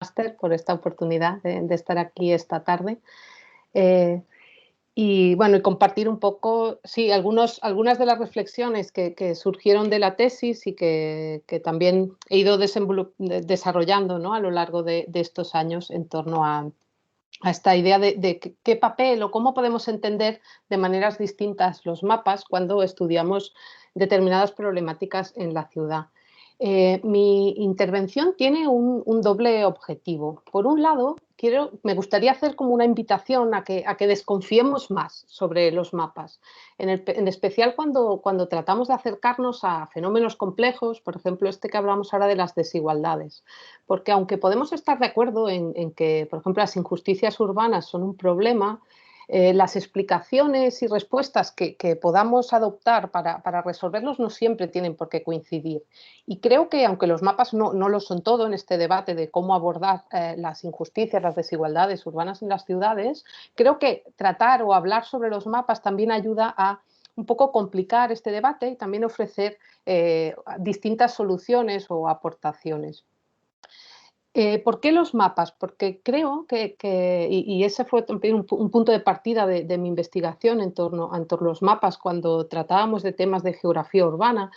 máster, por esta oportunidad de estar aquí esta tarde. Eh, y bueno, y compartir un poco, sí, algunas de las reflexiones que surgieron de la tesis y que también he ido desarrollando, ¿no?, a lo largo de estos años en torno a esta idea de qué papel o cómo podemos entender de maneras distintas los mapas cuando estudiamos determinadas problemáticas en la ciudad. Mi intervención tiene un doble objetivo. Por un lado, me gustaría hacer como una invitación a que desconfiemos más sobre los mapas, en especial cuando tratamos de acercarnos a fenómenos complejos, por ejemplo, este que hablamos ahora de las desigualdades. Porque aunque podemos estar de acuerdo en que, por ejemplo, las injusticias urbanas son un problema, las explicaciones y respuestas que podamos adoptar para resolverlos no siempre tienen por qué coincidir. Y creo que, aunque los mapas no lo son todo en este debate de cómo abordar las injusticias, las desigualdades urbanas en las ciudades, creo que tratar o hablar sobre los mapas también ayuda a un poco complicar este debate y también ofrecer distintas soluciones o aportaciones. ¿Por qué los mapas? Porque creo y ese fue también un punto de partida de mi investigación en torno a los mapas cuando tratábamos de temas de geografía urbana,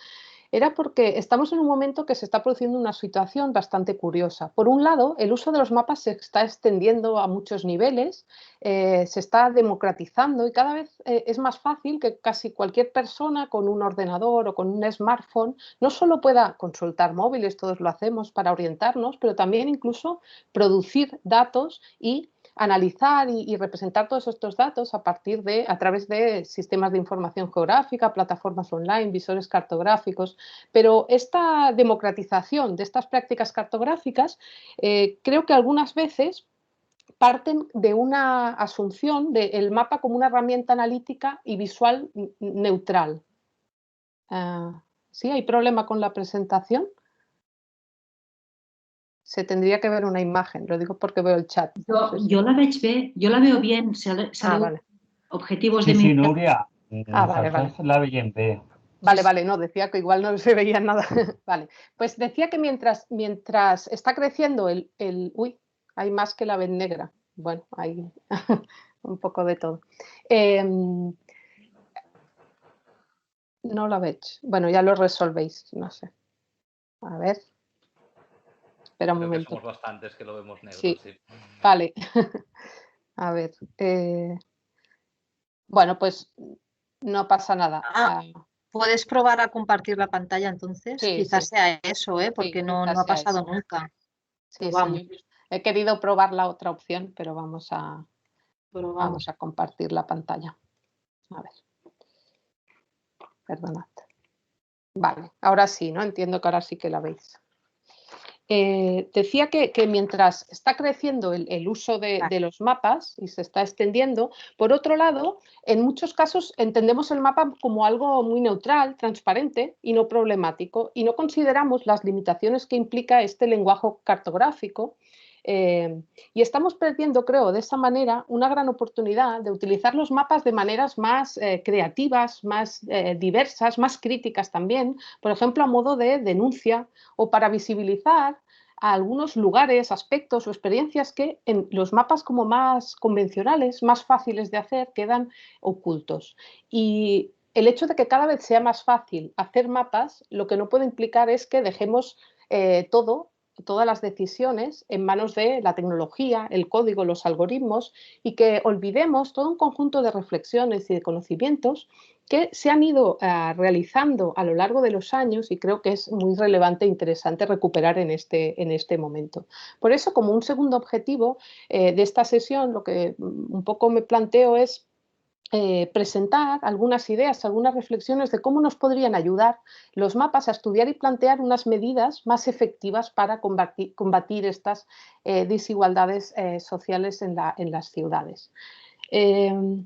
era porque estamos en un momento que se está produciendo una situación bastante curiosa. Por un lado, el uso de los mapas se está extendiendo a muchos niveles, se está democratizando y cada vez es más fácil que casi cualquier persona con un ordenador o con un smartphone no solo pueda consultar móviles, todos lo hacemos para orientarnos, pero también incluso producir datos y analizar y representar todos estos datos a través de sistemas de información geográfica, plataformas online, visores cartográficos. Pero esta democratización de estas prácticas cartográficas creo que algunas veces parten de una asunción del mapa como una herramienta analítica y visual neutral. ¿Sí? ¿Hay problema con la presentación? Se tendría que ver una imagen, lo digo porque veo el chat. Jo la veo bien, Vale. objetivos Sí, de sí, medida. Núria, Vale. la veiem bé. Vale, no, decía que igual no se veía nada. Vale, pues decía que mientras está creciendo uy, hay más que la vez negra. Bueno, hay un poco de todo. No la veig. Bueno, ya lo resolvéis, no sé. A ver. Espera un momento. Creo que somos bastantes que lo vemos negro, sí. sí. Vale. A ver. Bueno, pues no pasa nada. ¿Puedes probar a compartir la pantalla entonces? Sí, quizás sí. sea eso, porque Sí, no quizás ha sea pasado eso. nunca. Sí, he querido probar la otra opción, pero vamos a compartir la pantalla. A ver. Perdonad. Vale, ahora sí, ¿no? Entiendo que ahora sí que la veis. Decía que mientras está creciendo el uso de los mapas y se está extendiendo, por otro lado, en muchos casos entendemos el mapa como algo muy neutral, transparente y no problemático, y no consideramos las limitaciones que implica este lenguaje cartográfico. Y estamos perdiendo, creo, de esa manera una gran oportunidad de utilizar los mapas de maneras más creativas, más diversas, más críticas también, por ejemplo, a modo de denuncia o para visibilizar a algunos lugares, aspectos o experiencias que en los mapas como más convencionales, más fáciles de hacer, quedan ocultos. Y el hecho de que cada vez sea más fácil hacer mapas, lo que no puede implicar es que dejemos todas las decisiones en manos de la tecnología, el código, los algoritmos y que olvidemos todo un conjunto de reflexiones y de conocimientos que se han ido realizando a lo largo de los años y creo que es muy relevante e interesante recuperar en este momento. Por eso, como un segundo objetivo de esta sesión, lo que un poco me planteo es presentar algunas ideas, algunas reflexiones de cómo nos podrían ayudar los mapas a estudiar y plantear unas medidas más efectivas para combatir estas desigualdades sociales en las ciudades. Me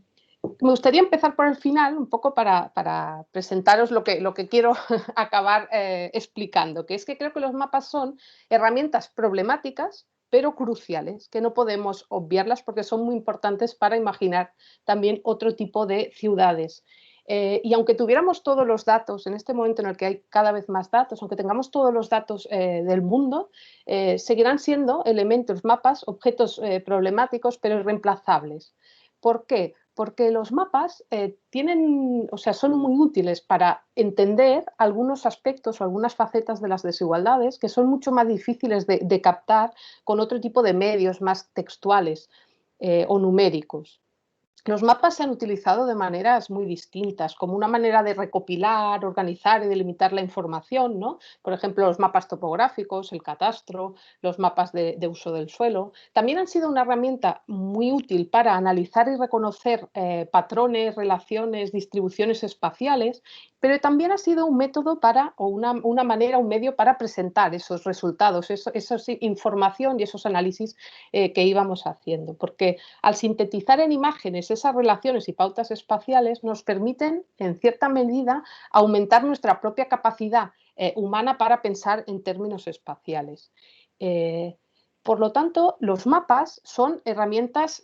gustaría empezar por el final, un poco para presentaros lo que quiero acabar explicando, que es que creo que los mapas son herramientas problemáticas, pero cruciales, que no podemos obviarlas porque son muy importantes para imaginar también otro tipo de ciudades. Y aunque tuviéramos todos los datos, en este momento en el que hay cada vez más datos, aunque tengamos todos los datos del mundo, seguirán siendo elementos, mapas, objetos problemáticos, pero irreemplazables. ¿Por qué? Porque los mapas son muy útiles para entender algunos aspectos o algunas facetas de las desigualdades que son mucho más difíciles de captar con otro tipo de medios más textuales o numéricos. Los mapas se han utilizado de maneras muy distintas, como una manera de recopilar, organizar y delimitar la información, ¿no? Por ejemplo, los mapas topográficos, el catastro, los mapas de uso del suelo. También han sido una herramienta muy útil para analizar y reconocer patrones, relaciones, distribuciones espaciales, pero también ha sido un método una manera, un medio para presentar esos resultados, esa información y esos análisis que íbamos haciendo. Porque al sintetizar en imágenes esas relaciones y pautas espaciales nos permiten, en cierta medida, aumentar nuestra propia capacidad humana para pensar en términos espaciales. Por lo tanto, los mapas son herramientas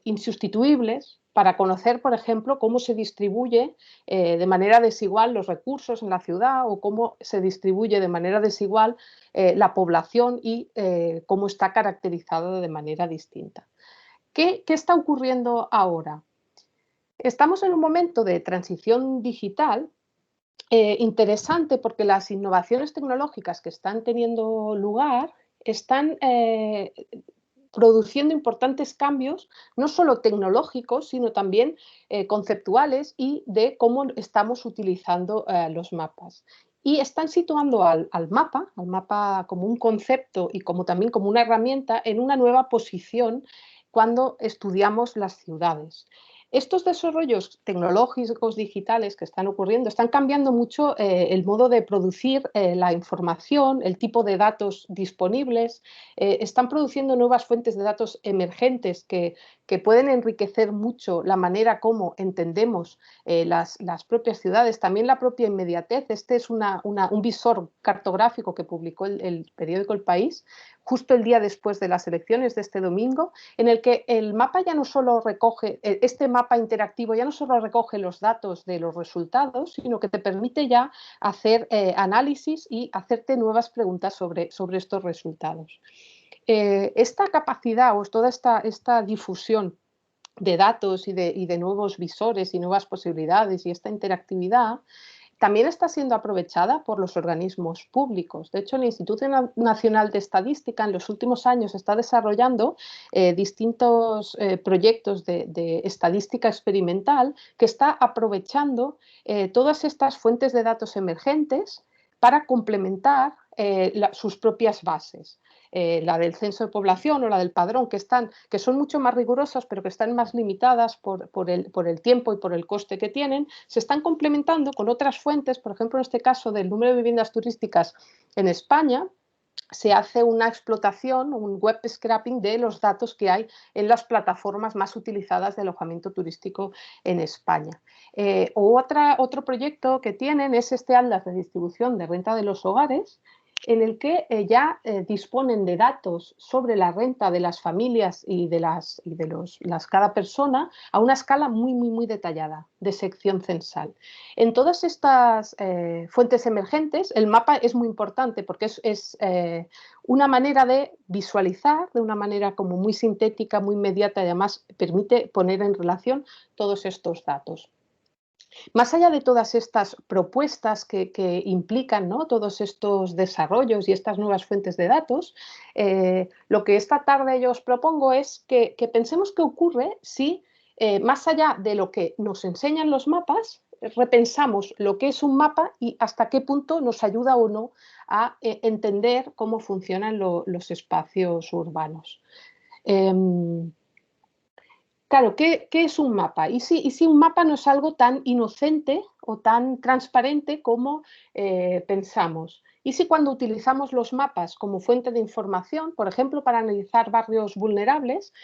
insustituibles para conocer, por ejemplo, cómo se distribuye de manera desigual los recursos en la ciudad o cómo se distribuye de manera desigual la población y cómo está caracterizado de manera distinta. ¿Qué está ocurriendo ahora? Estamos en un momento de transición digital interesante porque las innovaciones tecnológicas que están teniendo lugar están produciendo importantes cambios, no solo tecnológicos, sino también conceptuales y de cómo estamos utilizando los mapas. Y están situando al mapa como un concepto y también como una herramienta en una nueva posición cuando estudiamos las ciudades. Estos desarrollos tecnológicos digitales que están ocurriendo están cambiando mucho el modo de producir la información, el tipo de datos disponibles, están produciendo nuevas fuentes de datos emergentes que pueden enriquecer mucho la manera como entendemos las propias ciudades, también la propia inmediatez. Este es un visor cartográfico que publicó el periódico El País justo el día después de las elecciones de este domingo, en el que el mapa ya no solo recoge, este mapa interactivo ya no solo recoge los datos de los resultados, sino que te permite ya hacer análisis y hacerte nuevas preguntas sobre estos resultados. Esta capacidad o toda esta difusión de datos y de nuevos visores y nuevas posibilidades y esta interactividad también está siendo aprovechada por los organismos públicos. De hecho, el Instituto Nacional de Estadística en los últimos años está desarrollando distintos proyectos de estadística experimental que está aprovechando todas estas fuentes de datos emergentes para complementar sus propias bases. La del censo de población o la del padrón, que son mucho más rigurosas, pero que están más limitadas por el tiempo y por el coste que tienen, se están complementando con otras fuentes. Por ejemplo, en este caso del número de viviendas turísticas en España, se hace una explotación, un web scraping de los datos que hay en las plataformas más utilizadas de alojamiento turístico en España. Otro proyecto que tienen es este atlas de distribución de renta de los hogares, en el que ya disponen de datos sobre la renta de las familias y de cada persona a una escala muy, muy, muy detallada de sección censal. En todas estas fuentes emergentes, el mapa es muy importante porque es una manera de visualizar de una manera como muy sintética, muy inmediata y además permite poner en relación todos estos datos. Más allá de todas estas propuestas que implican, ¿no?, todos estos desarrollos y estas nuevas fuentes de datos, lo que esta tarde yo os propongo es que pensemos qué ocurre si, más allá de lo que nos enseñan los mapas, repensamos lo que es un mapa y hasta qué punto nos ayuda o no a entender cómo funcionan los espacios urbanos. Claro, ¿qué es un mapa? ¿Y si un mapa no es algo tan inocente o tan transparente como pensamos? ¿Y si cuando utilizamos los mapas como fuente de información, por ejemplo, para analizar barrios vulnerables,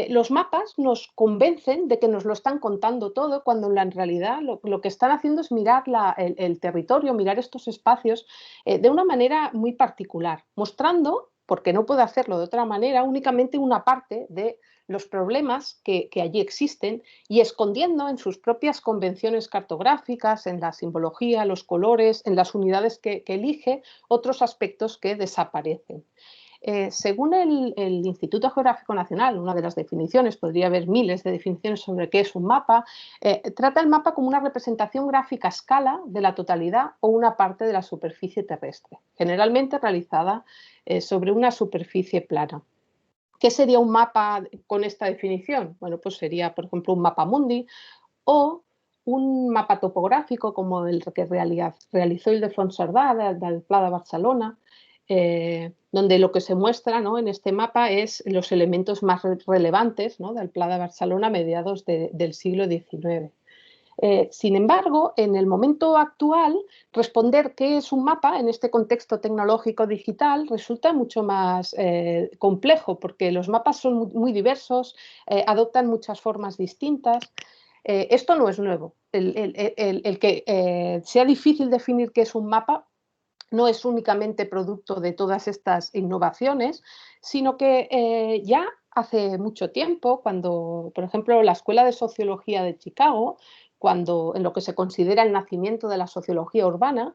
los mapas nos convencen de que nos lo están contando todo, cuando en realidad lo que están haciendo es mirar el territorio, mirar estos espacios de una manera muy particular, mostrando, porque no puede hacerlo de otra manera, únicamente una parte de los problemas que allí existen y escondiendo en sus propias convenciones cartográficas, en la simbología, los colores, en las unidades que elige, otros aspectos que desaparecen. Según el Instituto Geográfico Nacional, una de las definiciones, podría haber miles de definiciones sobre qué es un mapa, trata el mapa como una representación gráfica a escala de la totalidad o una parte de la superficie terrestre, generalmente realizada sobre una superficie plana. ¿Qué sería un mapa con esta definición? Bueno, pues sería, por ejemplo, un mapa mundi o un mapa topográfico como el que realizó Ildefons Cerdà del Pla de Barcelona, donde lo que se muestra, ¿no?, en este mapa es los elementos más relevantes, ¿no?, del Pla de Barcelona a mediados del siglo XIX. Sin embargo, en el momento actual, responder qué es un mapa en este contexto tecnológico digital resulta mucho más complejo, porque los mapas son muy diversos, adoptan muchas formas distintas. Esto no es nuevo. El que sea difícil definir qué es un mapa no es únicamente producto de todas estas innovaciones, sino que ya hace mucho tiempo, cuando, por ejemplo, la Escuela de Sociología de Chicago, cuando en lo que se considera el nacimiento de la sociología urbana,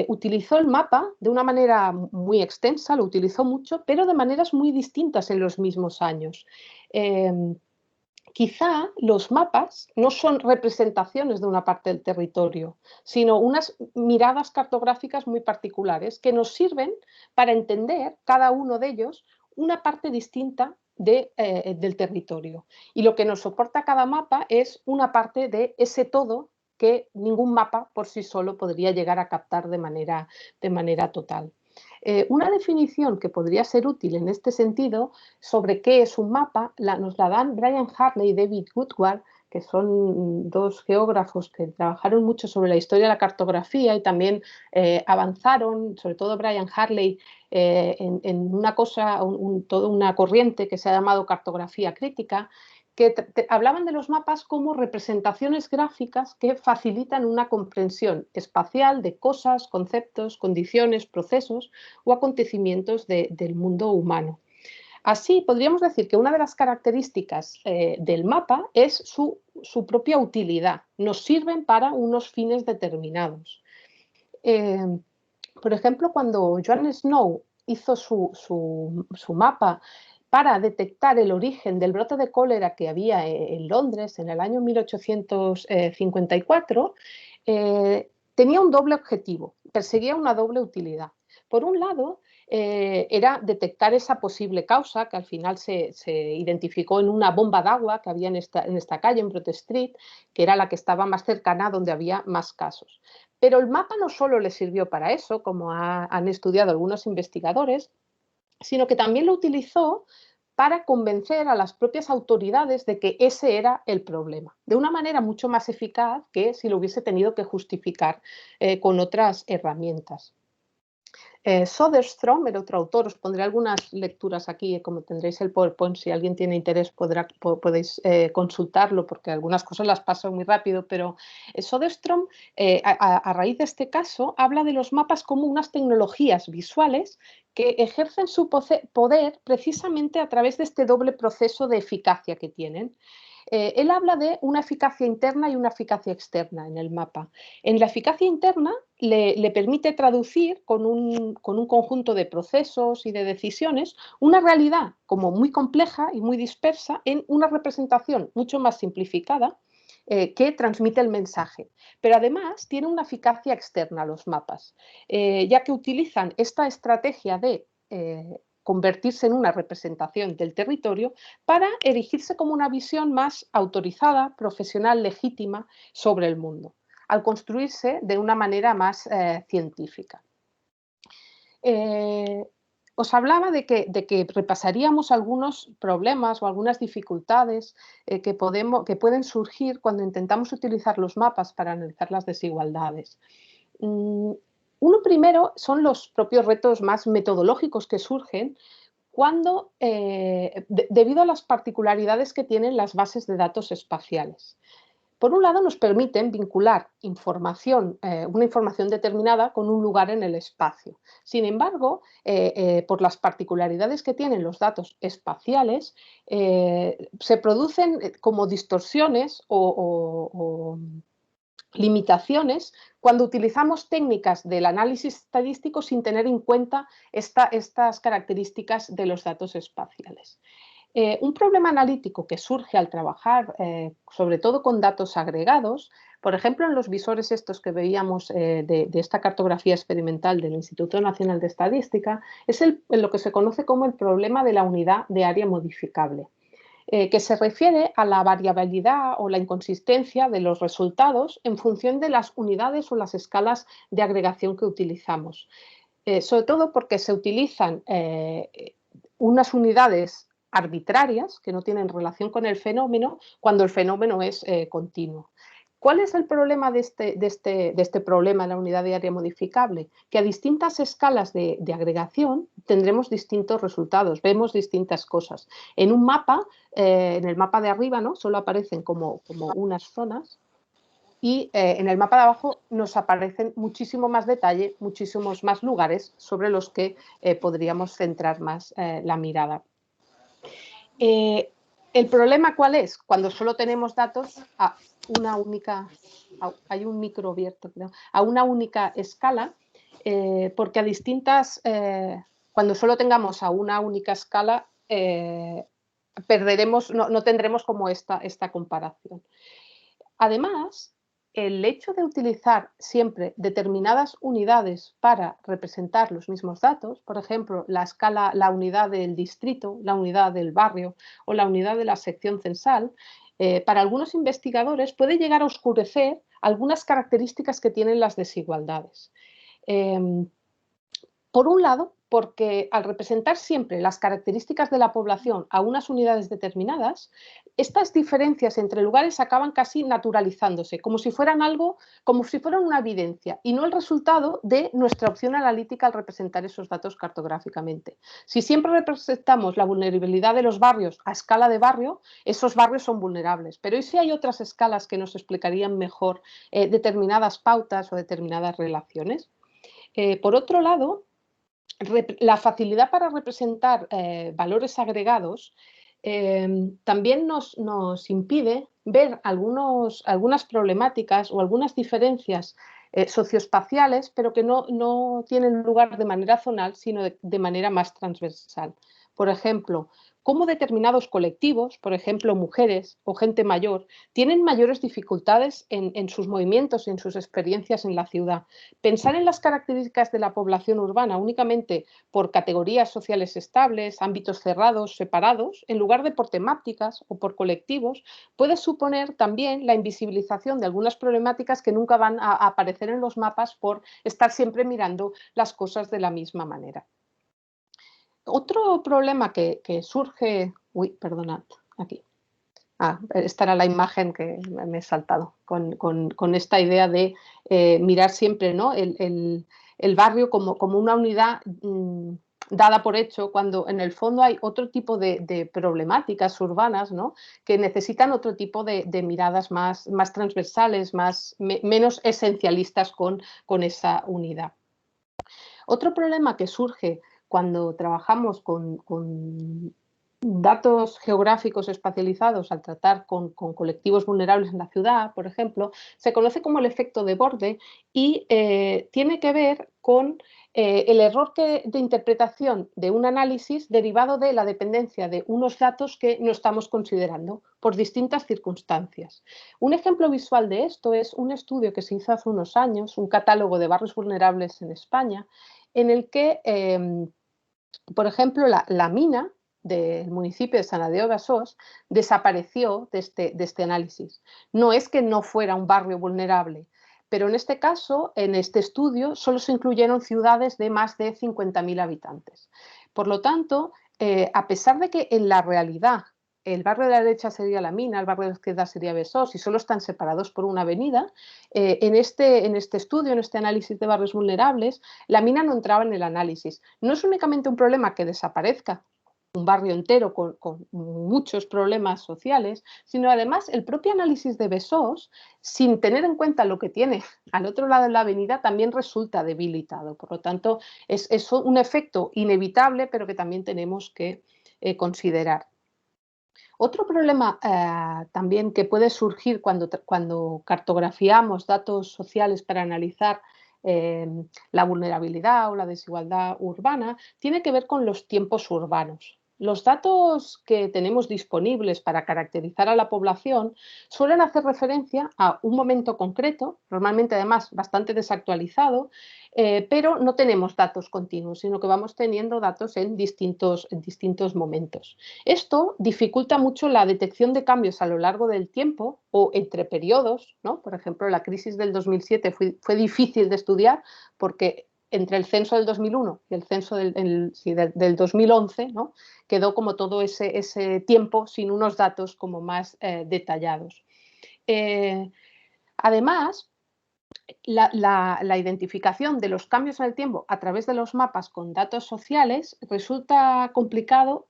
utilizó el mapa de una manera muy extensa, lo utilizó mucho, pero de maneras muy distintas en los mismos años. Quizá los mapas no son representaciones de una parte del territorio, sino unas miradas cartográficas muy particulares que nos sirven para entender cada uno de ellos una parte distinta del territorio. Y lo que nos soporta cada mapa es una parte de ese todo que ningún mapa por sí solo podría llegar a captar de manera total. Una definición que podría ser útil en este sentido sobre qué es un mapa nos la dan Brian Hartley y David Woodward, que son dos geógrafos que trabajaron mucho sobre la historia de la cartografía y también avanzaron, sobre todo Brian Hartley, en una cosa, toda una corriente que se ha llamado cartografía crítica, que hablaban de los mapas como representaciones gráficas que facilitan una comprensión espacial de cosas, conceptos, condiciones, procesos o acontecimientos del mundo humano. Así, podríamos decir que una de las características del mapa es su propia utilidad. Nos sirven para unos fines determinados. Por ejemplo, cuando Joan Snow hizo su mapa para detectar el origen del brote de cólera que había en Londres en el año 1854, tenía un doble objetivo, perseguía una doble utilidad. Por un lado, era detectar esa posible causa que al final se identificó en una bomba de agua que había en esta calle, en Broad Street, que era la que estaba más cercana donde había más casos. Pero el mapa no solo le sirvió para eso, como han estudiado algunos investigadores, sino que también lo utilizó para convencer a las propias autoridades de que ese era el problema, de una manera mucho más eficaz que si lo hubiese tenido que justificar con otras herramientas. Soderstrom, el otro autor, os pondré algunas lecturas aquí, como tendréis el PowerPoint, si alguien tiene interés podéis consultarlo, porque algunas cosas las paso muy rápido, pero Soderstrom, a raíz de este caso, habla de los mapas como unas tecnologías visuales que ejercen su poder precisamente a través de este doble proceso de eficacia que tienen. Él habla de una eficacia interna y una eficacia externa en el mapa. En la eficacia interna le permite traducir con un conjunto de procesos y de decisiones una realidad como muy compleja y muy dispersa en una representación mucho más simplificada que transmite el mensaje. Pero además tiene una eficacia externa los mapas, ya que utilizan esta estrategia de convertirse en una representación del territorio para erigirse como una visión más autorizada, profesional, legítima sobre el mundo, al construirse de una manera más científica. Os hablaba de que repasaríamos algunos problemas o algunas dificultades que pueden surgir cuando intentamos utilizar los mapas para analizar las desigualdades. Uno primero son los propios retos más metodológicos que surgen cuando, debido a las particularidades que tienen las bases de datos espaciales. Por un lado, nos permiten vincular información, una información determinada con un lugar en el espacio. Sin embargo, por las particularidades que tienen los datos espaciales, se producen como distorsiones o limitaciones cuando utilizamos técnicas del análisis estadístico sin tener en cuenta estas características de los datos espaciales. Un problema analítico que surge al trabajar, sobre todo con datos agregados, por ejemplo, en los visores estos que veíamos de esta cartografía experimental del Instituto Nacional de Estadística, es lo que se conoce como el problema de la unidad de área modificable, que se refiere a la variabilidad o la inconsistencia de los resultados en función de las unidades o las escalas de agregación que utilizamos. Sobre todo porque se utilizan unas unidades arbitrarias que no tienen relación con el fenómeno cuando el fenómeno es continuo. ¿Cuál es el problema de este problema de la unidad de área modificable? Que a distintas escalas de agregación tendremos distintos resultados, vemos distintas cosas. En un mapa, en el mapa de arriba, ¿no?, solo aparecen como unas zonas, y en el mapa de abajo nos aparecen muchísimo más detalle, muchísimos más lugares sobre los que podríamos centrar más la mirada. ¿El problema cuál es? Cuando solo tenemos datos a una única, hay un micro abierto, creo, a una única escala, porque a distintas, cuando solo tengamos a una única escala, perderemos, no tendremos como esta comparación. Además, el hecho de utilizar siempre determinadas unidades para representar los mismos datos, por ejemplo, la unidad del distrito, la unidad del barrio o la unidad de la sección censal, para algunos investigadores puede llegar a oscurecer algunas características que tienen las desigualdades. Por un lado, porque al representar siempre las características de la población a unas unidades determinadas, estas diferencias entre lugares acaban casi naturalizándose, como si fueran algo, como si fueran una evidencia y no el resultado de nuestra opción analítica al representar esos datos cartográficamente. Si siempre representamos la vulnerabilidad de los barrios a escala de barrio, esos barrios son vulnerables. Pero ¿y si hay otras escalas que nos explicarían mejor determinadas pautas o determinadas relaciones? Por otro lado, la facilidad para representar valores agregados también nos impide ver algunas problemáticas o algunas diferencias socioespaciales, pero que no tienen lugar de manera zonal, sino de manera más transversal. Por ejemplo, cómo determinados colectivos, por ejemplo, mujeres o gente mayor, tienen mayores dificultades en sus movimientos y en sus experiencias en la ciudad. Pensar en las características de la población urbana únicamente por categorías sociales estables, ámbitos cerrados, separados, en lugar de por temáticas o por colectivos, puede suponer también la invisibilización de algunas problemáticas que nunca van a aparecer en los mapas por estar siempre mirando las cosas de la misma manera. Otro problema que surge, perdonad, aquí. Esta era la imagen que me he saltado, con esta idea de mirar siempre, ¿no?, el barrio como una unidad dada por hecho, cuando en el fondo hay otro tipo de problemáticas urbanas, ¿no?, que necesitan otro tipo de miradas más transversales, menos esencialistas con esa unidad. Otro problema que surge cuando trabajamos con datos geográficos espacializados al tratar con colectivos vulnerables en la ciudad, por ejemplo, se conoce como el efecto de borde y tiene que ver con el error de interpretación de un análisis derivado de la dependencia de unos datos que no estamos considerando por distintas circunstancias. Un ejemplo visual de esto es un estudio que se hizo hace unos años, un catálogo de barrios vulnerables en España, en el que, por ejemplo, la mina del municipio de Sant Adrià de Besòs desapareció de este análisis. No es que no fuera un barrio vulnerable, pero en este caso, en este estudio, solo se incluyeron ciudades de más de 50.000 habitantes. Por lo tanto, a pesar de que en la realidad el barrio de la derecha sería la mina, el barrio de la izquierda sería Besòs y solo están separados por una avenida, en este estudio, en este análisis de barrios vulnerables, la mina no entraba en el análisis. No es únicamente un problema que desaparezca un barrio entero con muchos problemas sociales, sino además el propio análisis de Besós, sin tener en cuenta lo que tiene al otro lado de la avenida, también resulta debilitado. Por lo tanto, es un efecto inevitable, pero que también tenemos que considerar. Otro problema también que puede surgir cuando cartografiamos datos sociales para analizar la vulnerabilidad o la desigualdad urbana tiene que ver con los tiempos urbanos. Los datos que tenemos disponibles para caracterizar a la población suelen hacer referencia a un momento concreto, normalmente además bastante desactualizado, pero no tenemos datos continuos, sino que vamos teniendo datos en distintos momentos. Esto dificulta mucho la detección de cambios a lo largo del tiempo o entre periodos, ¿no? Por ejemplo, la crisis del 2007 fue difícil de estudiar porque entre el censo del 2001 y el censo del 2011, ¿no? Quedó como todo ese tiempo sin unos datos como más detallados. Además, la identificación de los cambios en el tiempo a través de los mapas con datos sociales resulta complicado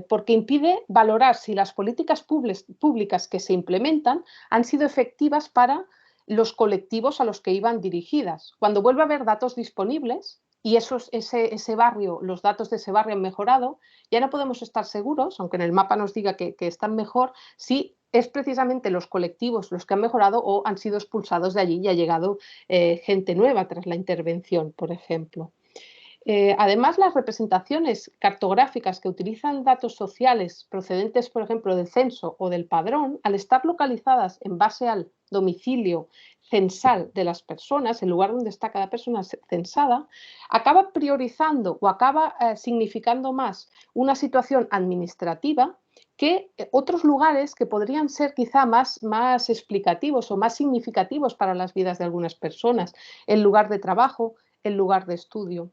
porque impide valorar si las políticas públicas que se implementan han sido efectivas para los colectivos a los que iban dirigidas. Cuando vuelve a haber datos disponibles y ese barrio, los datos de ese barrio han mejorado, ya no podemos estar seguros, aunque en el mapa nos diga que están mejor, si es precisamente los colectivos los que han mejorado o han sido expulsados de allí y ha llegado gente nueva tras la intervención, por ejemplo. Además, las representaciones cartográficas que utilizan datos sociales procedentes, por ejemplo, del censo o del padrón, al estar localizadas en base al domicilio censal de las personas, el lugar donde está cada persona censada, acaba priorizando o acaba significando más una situación administrativa que otros lugares que podrían ser quizá más explicativos o más significativos para las vidas de algunas personas, el lugar de trabajo, el lugar de estudio.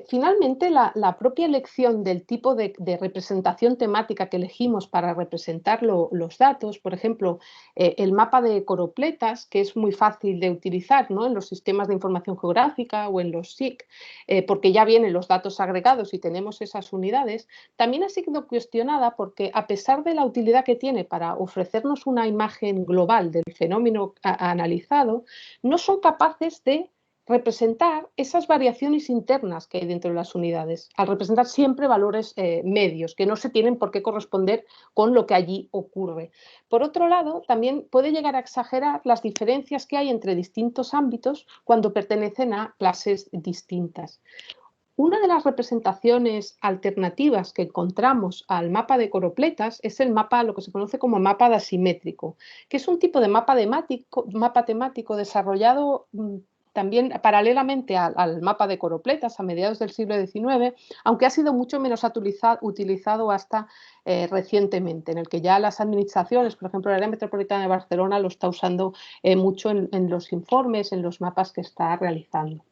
Finalmente, la propia elección del tipo de representación temática que elegimos para representar los datos, por ejemplo, el mapa de coropletas, que es muy fácil de utilizar, ¿no?, en los sistemas de información geográfica o en los SIC, porque ya vienen los datos agregados y tenemos esas unidades, también ha sido cuestionada porque, a pesar de la utilidad que tiene para ofrecernos una imagen global del fenómeno analizado, no son capaces de representar esas variaciones internas que hay dentro de las unidades, al representar siempre valores medios que no se tienen por qué corresponder con lo que allí ocurre. Por otro lado, también puede llegar a exagerar las diferencias que hay entre distintos ámbitos cuando pertenecen a clases distintas. Una de las representaciones alternativas que encontramos al mapa de coropletas es el mapa, lo que se conoce como mapa asimétrico, que es un tipo de mapa temático desarrollado también paralelamente al mapa de coropletas a mediados del siglo XIX, aunque ha sido mucho menos utilizado hasta recientemente, en el que ya las administraciones, por ejemplo, la área metropolitana de Barcelona lo está usando mucho en los informes, en los mapas que está realizando.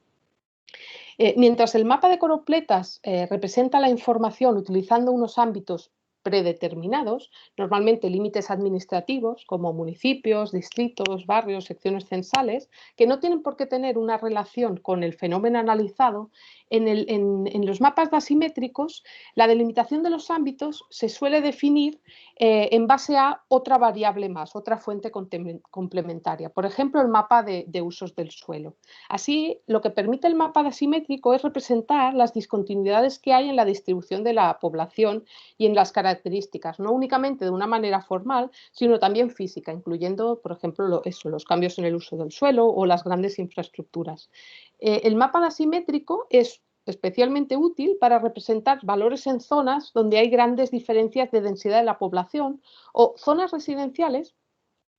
Mientras el mapa de coropletas representa la información utilizando unos ámbitos predeterminados, normalmente límites administrativos como municipios, distritos, barrios, secciones censales, que no tienen por qué tener una relación con el fenómeno analizado, en los mapas asimétricos la delimitación de los ámbitos se suele definir en base a otra variable más, otra fuente complementaria, por ejemplo el mapa de usos del suelo. Así, lo que permite el mapa asimétrico es representar las discontinuidades que hay en la distribución de la población y en las características, no únicamente de una manera formal, sino también física, incluyendo, por ejemplo, los cambios en el uso del suelo o las grandes infraestructuras. El mapa asimétrico es especialmente útil para representar valores en zonas donde hay grandes diferencias de densidad de la población o zonas residenciales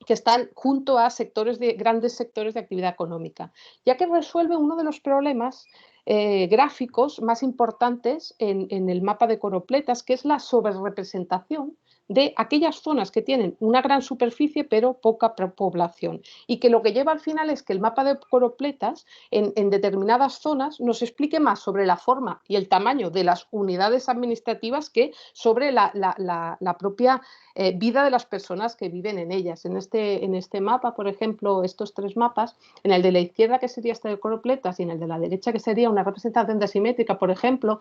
que están junto a grandes sectores de actividad económica, ya que resuelve uno de los problemas gráficos más importantes en el mapa de coropletas, que es la sobrerepresentación de aquellas zonas que tienen una gran superficie pero poca población, y que lo que lleva al final es que el mapa de coropletas en determinadas zonas nos explique más sobre la forma y el tamaño de las unidades administrativas que sobre la propia vida de las personas que viven en ellas. En este mapa, por ejemplo, estos tres mapas, en el de la izquierda, que sería este de coropletas, y en el de la derecha, que sería una representación asimétrica, por ejemplo,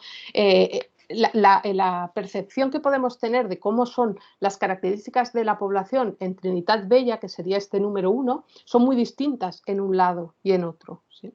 la percepción que podemos tener de cómo son las características de la población en Trinitat Vella, que sería este número 1, son muy distintas en un lado y en otro, ¿sí?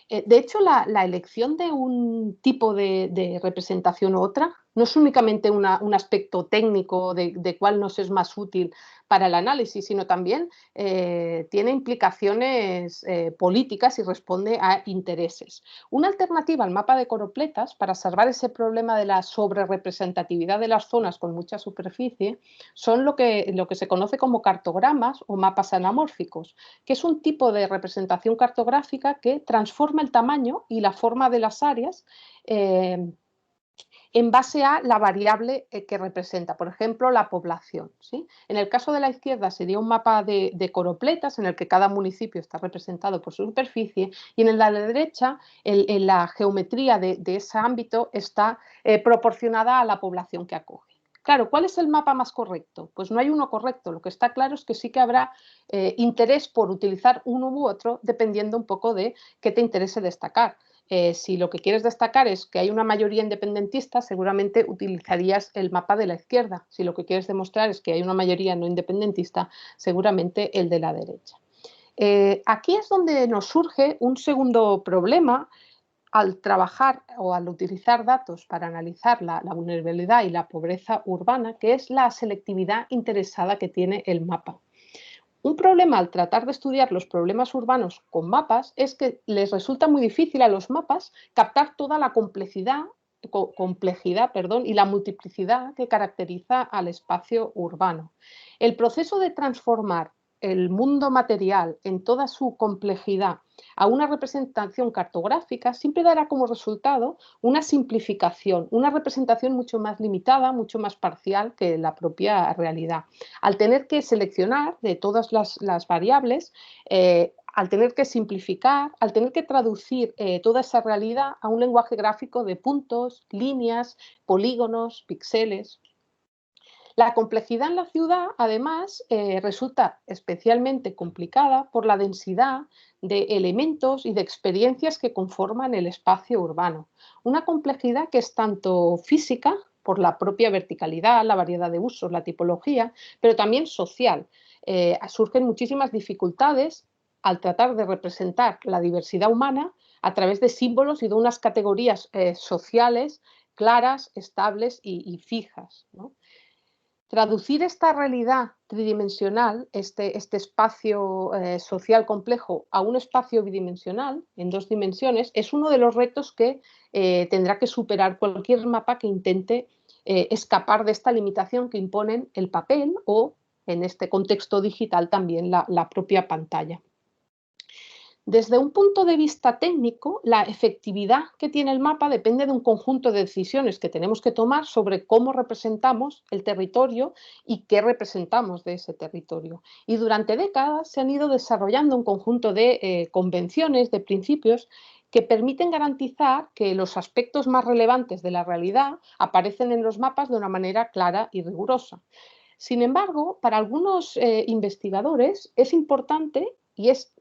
De hecho, la elección de un tipo de representación u otra no es únicamente un aspecto técnico de cuál nos es más útil para el análisis, sino también tiene implicaciones políticas y responde a intereses. Una alternativa al mapa de Coropletas para salvar ese problema de la sobrerepresentatividad de las zonas con mucha superficie son lo que se conoce como cartogramas o mapas anamórficos, que es un tipo de representación cartográfica que transforma el tamaño y la forma de las áreas en base a la variable que representa, por ejemplo, la población, ¿sí? En el caso de la izquierda sería un mapa de Coropletas en el que cada municipio está representado por su superficie, y en la derecha la geometría de ese ámbito está proporcionada a la población que acoge. Claro, ¿cuál es el mapa más correcto? Pues no hay uno correcto, lo que está claro es que sí que habrá interés por utilizar uno u otro dependiendo un poco de qué te interese destacar. Si lo que quieres destacar es que hay una mayoría independentista, seguramente utilizarías el mapa de la izquierda. Si lo que quieres demostrar es que hay una mayoría no independentista, seguramente el de la derecha. Aquí es donde nos surge un segundo problema al trabajar o al utilizar datos para analizar la vulnerabilidad y la pobreza urbana, que es la selectividad interesada que tiene el mapa. Un problema al tratar de estudiar los problemas urbanos con mapas es que les resulta muy difícil a los mapas captar toda la complejidad y la multiplicidad que caracteriza al espacio urbano. El proceso de transformar el mundo material en toda su complejidad a una representación cartográfica siempre dará como resultado una simplificación, una representación mucho más limitada, mucho más parcial que la propia realidad. Al tener que seleccionar de todas las variables, al tener que simplificar, al tener que traducir toda esa realidad a un lenguaje gráfico de puntos, líneas, polígonos, píxeles. La complejidad en la ciudad, además, resulta especialmente complicada por la densidad de elementos y de experiencias que conforman el espacio urbano. Una complejidad que es tanto física, por la propia verticalidad, la variedad de usos, la tipología, pero también social. Surgen muchísimas dificultades al tratar de representar la diversidad humana a través de símbolos y de unas categorías sociales claras, estables y fijas, ¿no? Traducir esta realidad tridimensional, este espacio social complejo, a un espacio bidimensional, en 2 dimensiones, es uno de los retos que tendrá que superar cualquier mapa que intente escapar de esta limitación que imponen el papel o, en este contexto digital, también la propia pantalla. Desde un punto de vista técnico, la efectividad que tiene el mapa depende de un conjunto de decisiones que tenemos que tomar sobre cómo representamos el territorio y qué representamos de ese territorio. Y durante décadas se han ido desarrollando un conjunto de convenciones, de principios, que permiten garantizar que los aspectos más relevantes de la realidad aparecen en los mapas de una manera clara y rigurosa. Sin embargo, para algunos investigadores es importante y es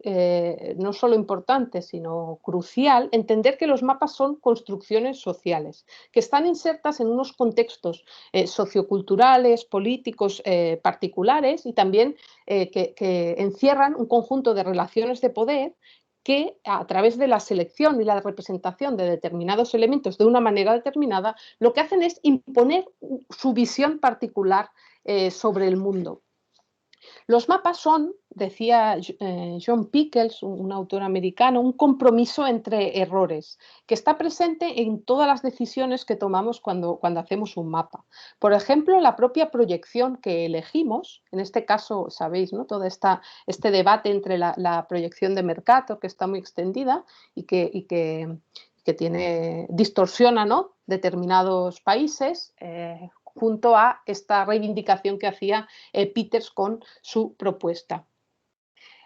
no solo importante, sino crucial entender que los mapas son construcciones sociales, que están insertas en unos contextos socioculturales, políticos particulares y también que encierran un conjunto de relaciones de poder que a través de la selección y la representación de determinados elementos de una manera determinada, lo que hacen es imponer su visión particular sobre el mundo. Los mapas son, decía John Pickles, un autor americano, un compromiso entre errores que está presente en todas las decisiones que tomamos cuando hacemos un mapa. Por ejemplo, la propia proyección que elegimos, en este caso, sabéis, ¿no? Todo este debate entre la proyección de Mercator, que está muy extendida y que distorsiona, ¿no?, determinados países, junto a esta reivindicación que hacía Peters con su propuesta.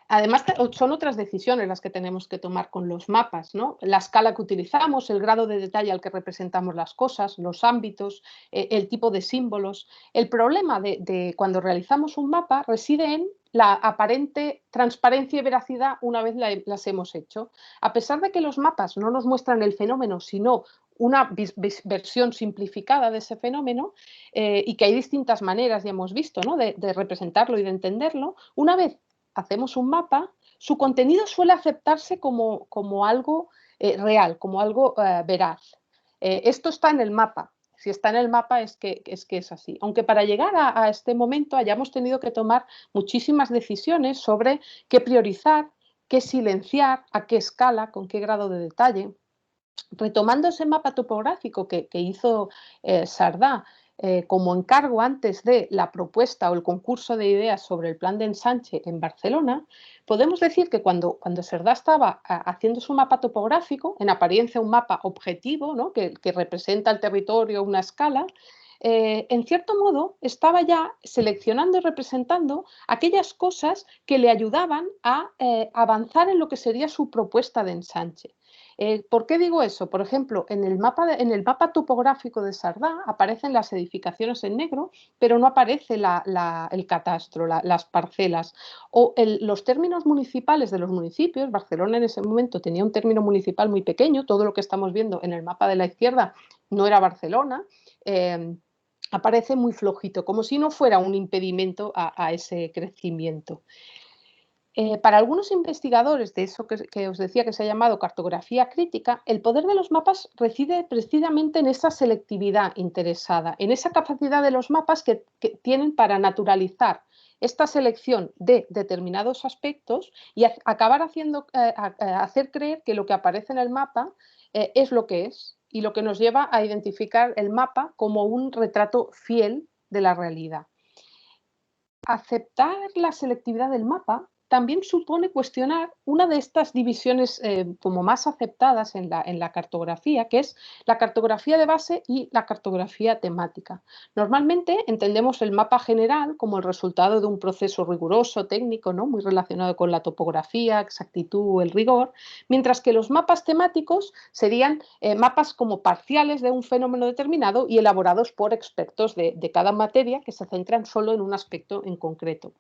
Además, son otras decisiones las que tenemos que tomar con los mapas, ¿no? La escala que utilizamos, el grado de detalle al que representamos las cosas, los ámbitos, el tipo de símbolos. El problema de cuando realizamos un mapa reside en la aparente transparencia y veracidad una vez las hemos hecho. A pesar de que los mapas no nos muestran el fenómeno, sino una versión simplificada de ese fenómeno y que hay distintas maneras, ya hemos visto, ¿no? de representarlo y de entenderlo. Una vez hacemos un mapa, su contenido suele aceptarse como algo real, como algo veraz. Esto está en el mapa. Si está en el mapa es que es así. Aunque para llegar a este momento hayamos tenido que tomar muchísimas decisiones sobre qué priorizar, qué silenciar, a qué escala, con qué grado de detalle. Retomando ese mapa topográfico que hizo Sardá como encargo antes de la propuesta o el concurso de ideas sobre el plan de ensanche en Barcelona, podemos decir que cuando Sardá estaba haciendo su mapa topográfico, en apariencia un mapa objetivo, ¿no? que representa el territorio, una escala, en cierto modo estaba ya seleccionando y representando aquellas cosas que le ayudaban a avanzar en lo que sería su propuesta de ensanche. ¿Por qué digo eso? Por ejemplo, en el mapa topográfico de Sardá aparecen las edificaciones en negro, pero no aparece el catastro, las parcelas. O los términos municipales de los municipios. Barcelona en ese momento tenía un término municipal muy pequeño, todo lo que estamos viendo en el mapa de la izquierda no era Barcelona. Aparece muy flojito, como si no fuera un impedimento a ese crecimiento. Para algunos investigadores de eso que os decía que se ha llamado cartografía crítica, el poder de los mapas reside precisamente en esa selectividad interesada, en esa capacidad de los mapas que tienen para naturalizar esta selección de determinados aspectos y acabar hacer creer que lo que aparece en el mapa es lo que es y lo que nos lleva a identificar el mapa como un retrato fiel de la realidad. Aceptar la selectividad del mapa también supone cuestionar una de estas divisiones como más aceptadas en la cartografía, que es la cartografía de base y la cartografía temática. Normalmente entendemos el mapa general como el resultado de un proceso riguroso, técnico, ¿no? Muy relacionado con la topografía, exactitud, el rigor, mientras que los mapas temáticos serían mapas como parciales de un fenómeno determinado y elaborados por expertos de cada materia que se centran solo en un aspecto en concreto.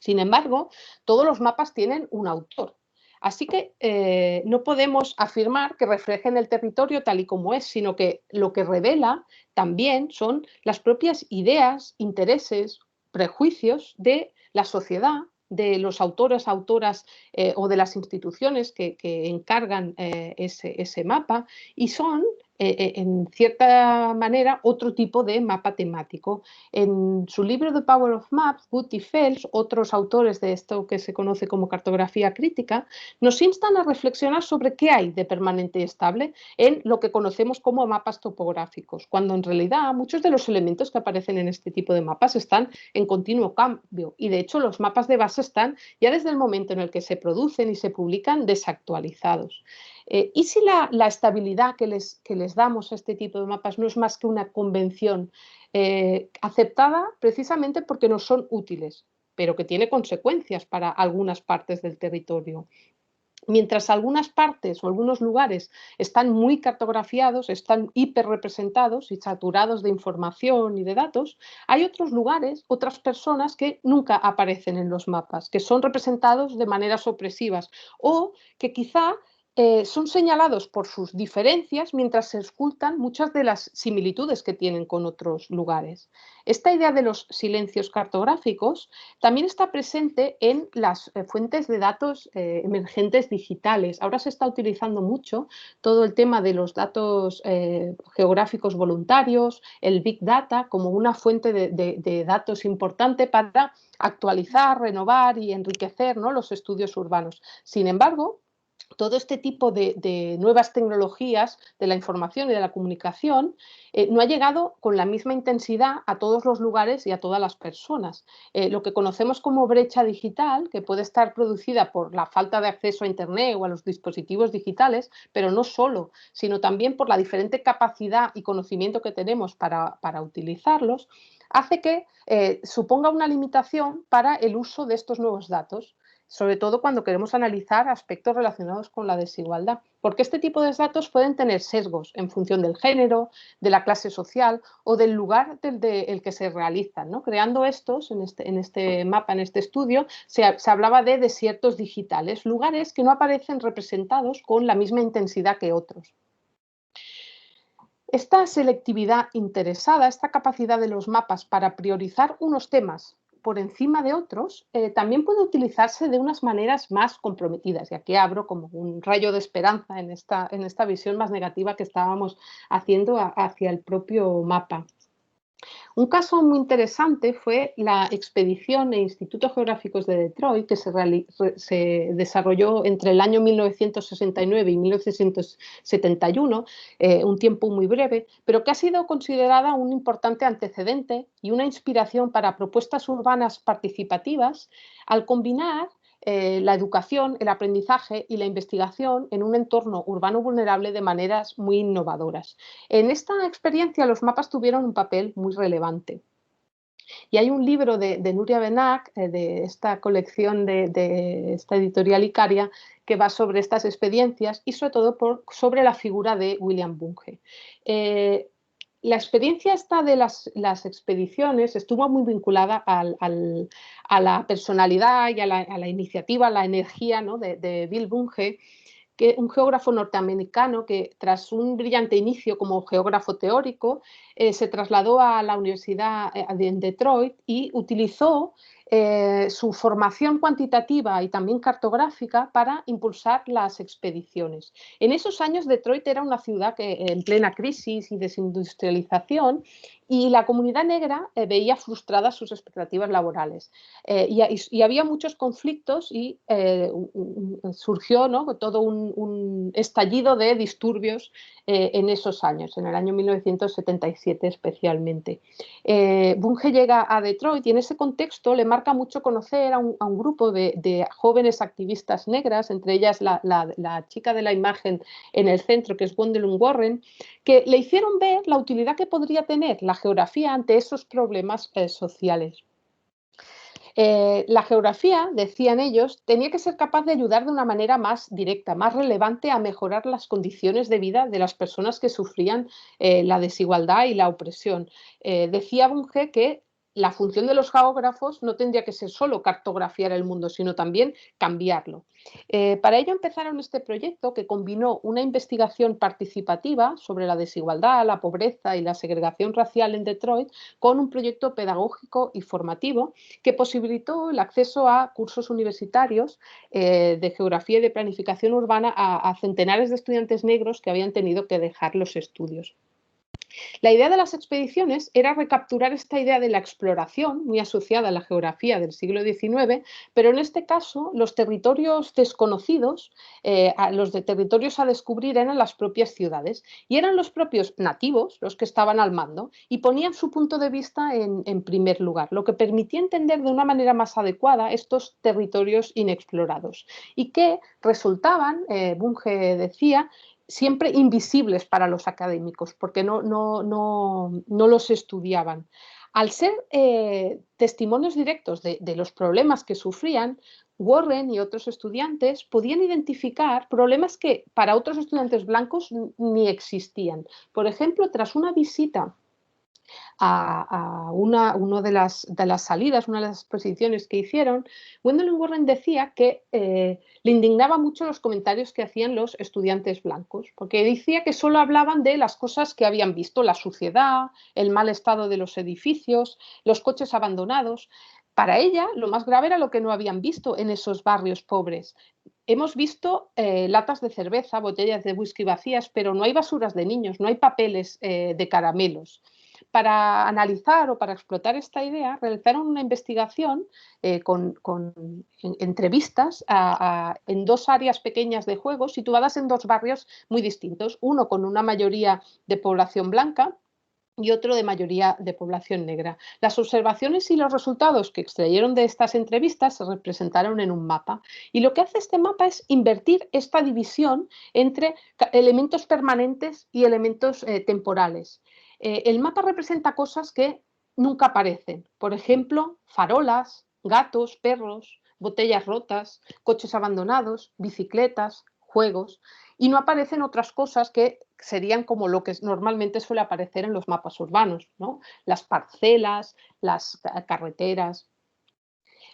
Sin embargo, todos los mapas tienen un autor. Así que no podemos afirmar que reflejen el territorio tal y como es, sino que lo que revela también son las propias ideas, intereses, prejuicios de la sociedad, de los autores, autoras o de las instituciones que encargan ese mapa, y son en cierta manera otro tipo de mapa temático. En su libro The Power of Maps, Wood y Fels, otros autores de esto que se conoce como cartografía crítica, nos instan a reflexionar sobre qué hay de permanente y estable en lo que conocemos como mapas topográficos, cuando en realidad muchos de los elementos que aparecen en este tipo de mapas están en continuo cambio y de hecho los mapas de base están ya desde el momento en el que se producen y se publican desactualizados. ¿Y si la estabilidad que les damos a este tipo de mapas no es más que una convención aceptada precisamente porque nos son útiles, pero que tiene consecuencias para algunas partes del territorio? Mientras algunas partes o algunos lugares están muy cartografiados, están hiperrepresentados y saturados de información y de datos, hay otros lugares, otras personas que nunca aparecen en los mapas, que son representados de maneras opresivas o que quizá son señalados por sus diferencias mientras se ocultan muchas de las similitudes que tienen con otros lugares. Esta idea de los silencios cartográficos también está presente en las fuentes de datos emergentes digitales. Ahora se está utilizando mucho todo el tema de los datos geográficos voluntarios, el Big Data, como una fuente de datos importante para actualizar, renovar y enriquecer, ¿no?, los estudios urbanos. Sin embargo, todo este tipo de nuevas tecnologías de la información y de la comunicación no ha llegado con la misma intensidad a todos los lugares y a todas las personas. Lo que conocemos como brecha digital, que puede estar producida por la falta de acceso a Internet o a los dispositivos digitales, pero no solo, sino también por la diferente capacidad y conocimiento que tenemos para utilizarlos, hace que suponga una limitación para el uso de estos nuevos datos, sobre todo cuando queremos analizar aspectos relacionados con la desigualdad, porque este tipo de datos pueden tener sesgos en función del género, de la clase social o del lugar del que se realizan, ¿no? Creando estos, en este mapa, en este estudio, se hablaba de desiertos digitales, lugares que no aparecen representados con la misma intensidad que otros. Esta selectividad interesada, esta capacidad de los mapas para priorizar unos temas por encima de otros, también puede utilizarse de unas maneras más comprometidas. Y aquí abro como un rayo de esperanza en esta visión más negativa que estábamos haciendo hacia el propio mapa. Un caso muy interesante fue la expedición de Institutos Geográficos de Detroit, que se desarrolló entre el año 1969 y 1971, un tiempo muy breve, pero que ha sido considerada un importante antecedente y una inspiración para propuestas urbanas participativas al combinar la educación, el aprendizaje y la investigación en un entorno urbano vulnerable de maneras muy innovadoras. En esta experiencia los mapas tuvieron un papel muy relevante. Y hay un libro de Nuria Benac, de esta colección de esta editorial Icaria, que va sobre estas experiencias y sobre todo sobre la figura de William Bunge. La experiencia esta de las expediciones estuvo muy vinculada a la personalidad y a la iniciativa, a la energía, ¿no?, de Bill Bunge, que un geógrafo norteamericano que tras un brillante inicio como geógrafo teórico se trasladó a la Universidad de Detroit y utilizó su formación cuantitativa y también cartográfica para impulsar las expediciones. En esos años Detroit era una ciudad que en plena crisis y desindustrialización, y la comunidad negra veía frustradas sus expectativas laborales. Y había muchos conflictos y surgió, ¿no?, todo un estallido de disturbios en esos años, en el año 1977 especialmente. Bunge llega a Detroit y en ese contexto le marca mucho conocer a un grupo de jóvenes activistas negras, entre ellas la chica de la imagen en el centro, que es Gwendolyn Warren, que le hicieron ver la utilidad que podría tener la geografía ante esos problemas sociales. La geografía, decían ellos, tenía que ser capaz de ayudar de una manera más directa, más relevante a mejorar las condiciones de vida de las personas que sufrían la desigualdad y la opresión. Decía Bunge que la función de los geógrafos no tendría que ser solo cartografiar el mundo, sino también cambiarlo. Para ello empezaron este proyecto que combinó una investigación participativa sobre la desigualdad, la pobreza y la segregación racial en Detroit con un proyecto pedagógico y formativo que posibilitó el acceso a cursos universitarios de geografía y de planificación urbana a centenares de estudiantes negros que habían tenido que dejar los estudios. La idea de las expediciones era recapturar esta idea de la exploración, muy asociada a la geografía del siglo XIX, pero en este caso los territorios desconocidos, los de territorios a descubrir eran las propias ciudades y eran los propios nativos los que estaban al mando y ponían su punto de vista en primer lugar, lo que permitía entender de una manera más adecuada estos territorios inexplorados y que resultaban, Bunge decía, siempre invisibles para los académicos, porque no los estudiaban. Al ser testimonios directos de los problemas que sufrían, Warren y otros estudiantes podían identificar problemas que para otros estudiantes blancos ni existían. Por ejemplo, tras una visita a una de las salidas, una de las exposiciones que hicieron, Gwendolyn Warren decía que le indignaba mucho los comentarios que hacían los estudiantes blancos, porque decía que solo hablaban de las cosas que habían visto, la suciedad, el mal estado de los edificios, los coches abandonados. Para ella, lo más grave era lo que no habían visto en esos barrios pobres. Hemos visto latas de cerveza, botellas de whisky vacías, pero no hay basuras de niños, no hay papeles de caramelos. Para analizar o para explotar esta idea, realizaron una investigación con entrevistas en dos áreas pequeñas de juego situadas en dos barrios muy distintos, uno con una mayoría de población blanca y otro de mayoría de población negra. Las observaciones y los resultados que extrayeron de estas entrevistas se representaron en un mapa. Y lo que hace este mapa es invertir esta división entre elementos permanentes y elementos temporales. El mapa representa cosas que nunca aparecen. Por ejemplo, farolas, gatos, perros, botellas rotas, coches abandonados, bicicletas, juegos, y no aparecen otras cosas que serían como lo que normalmente suele aparecer en los mapas urbanos, ¿no? Las parcelas, las carreteras.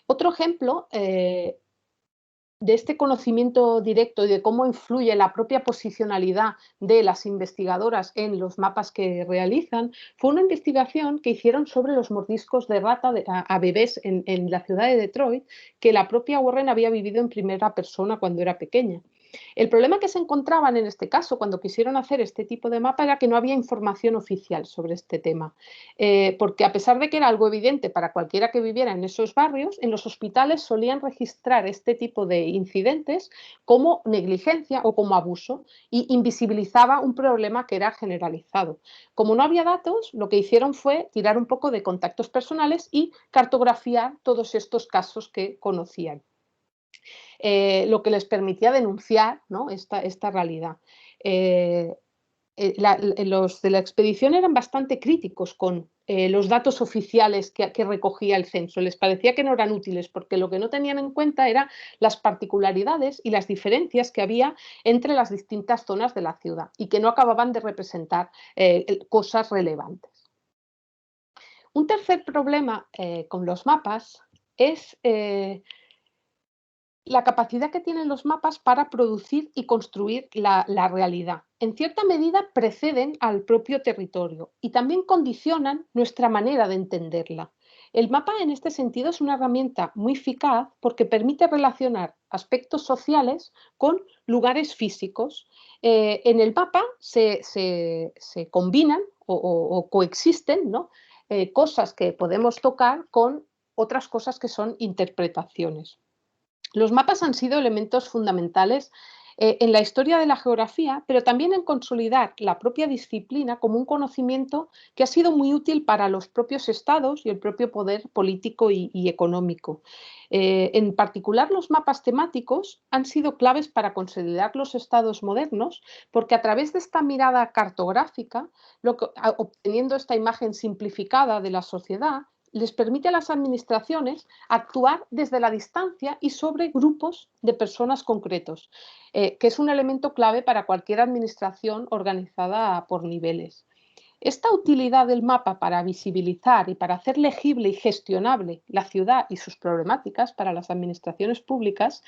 Otro ejemplo este conocimiento directo y de cómo influye la propia posicionalidad de las investigadoras en los mapas que realizan, fue una investigación que hicieron sobre los mordiscos de rata a bebés en la ciudad de Detroit, que la propia Warren había vivido en primera persona cuando era pequeña. El problema que se encontraban en este caso cuando quisieron hacer este tipo de mapa era que no había información oficial sobre este tema, porque a pesar de que era algo evidente para cualquiera que viviera en esos barrios, en los hospitales solían registrar este tipo de incidentes como negligencia o como abuso y invisibilizaba un problema que era generalizado. Como no había datos, lo que hicieron fue tirar un poco de contactos personales y cartografiar todos estos casos que conocían. Lo que les permitía denunciar, ¿no?, esta realidad. Los de la expedición eran bastante críticos con los datos oficiales que recogía el censo. Les parecía que no eran útiles porque lo que no tenían en cuenta eran las particularidades y las diferencias que había entre las distintas zonas de la ciudad y que no acababan de representar cosas relevantes. Un tercer problema con los mapas es la capacidad que tienen los mapas para producir y construir la realidad. En cierta medida preceden al propio territorio y también condicionan nuestra manera de entenderla. El mapa en este sentido es una herramienta muy eficaz porque permite relacionar aspectos sociales con lugares físicos. En el mapa se combinan o coexisten, ¿no?, cosas que podemos tocar con otras cosas que son interpretaciones. Los mapas han sido elementos fundamentales en la historia de la geografía, pero también en consolidar la propia disciplina como un conocimiento que ha sido muy útil para los propios estados y el propio poder político y económico. En particular, los mapas temáticos han sido claves para consolidar los estados modernos, porque a través de esta mirada cartográfica, obteniendo esta imagen simplificada de la sociedad, les permite a las administraciones actuar desde la distancia y sobre grupos de personas concretos, que es un elemento clave para cualquier administración organizada por niveles. Esta utilidad del mapa para visibilizar y para hacer legible y gestionable la ciudad y sus problemáticas para las administraciones públicas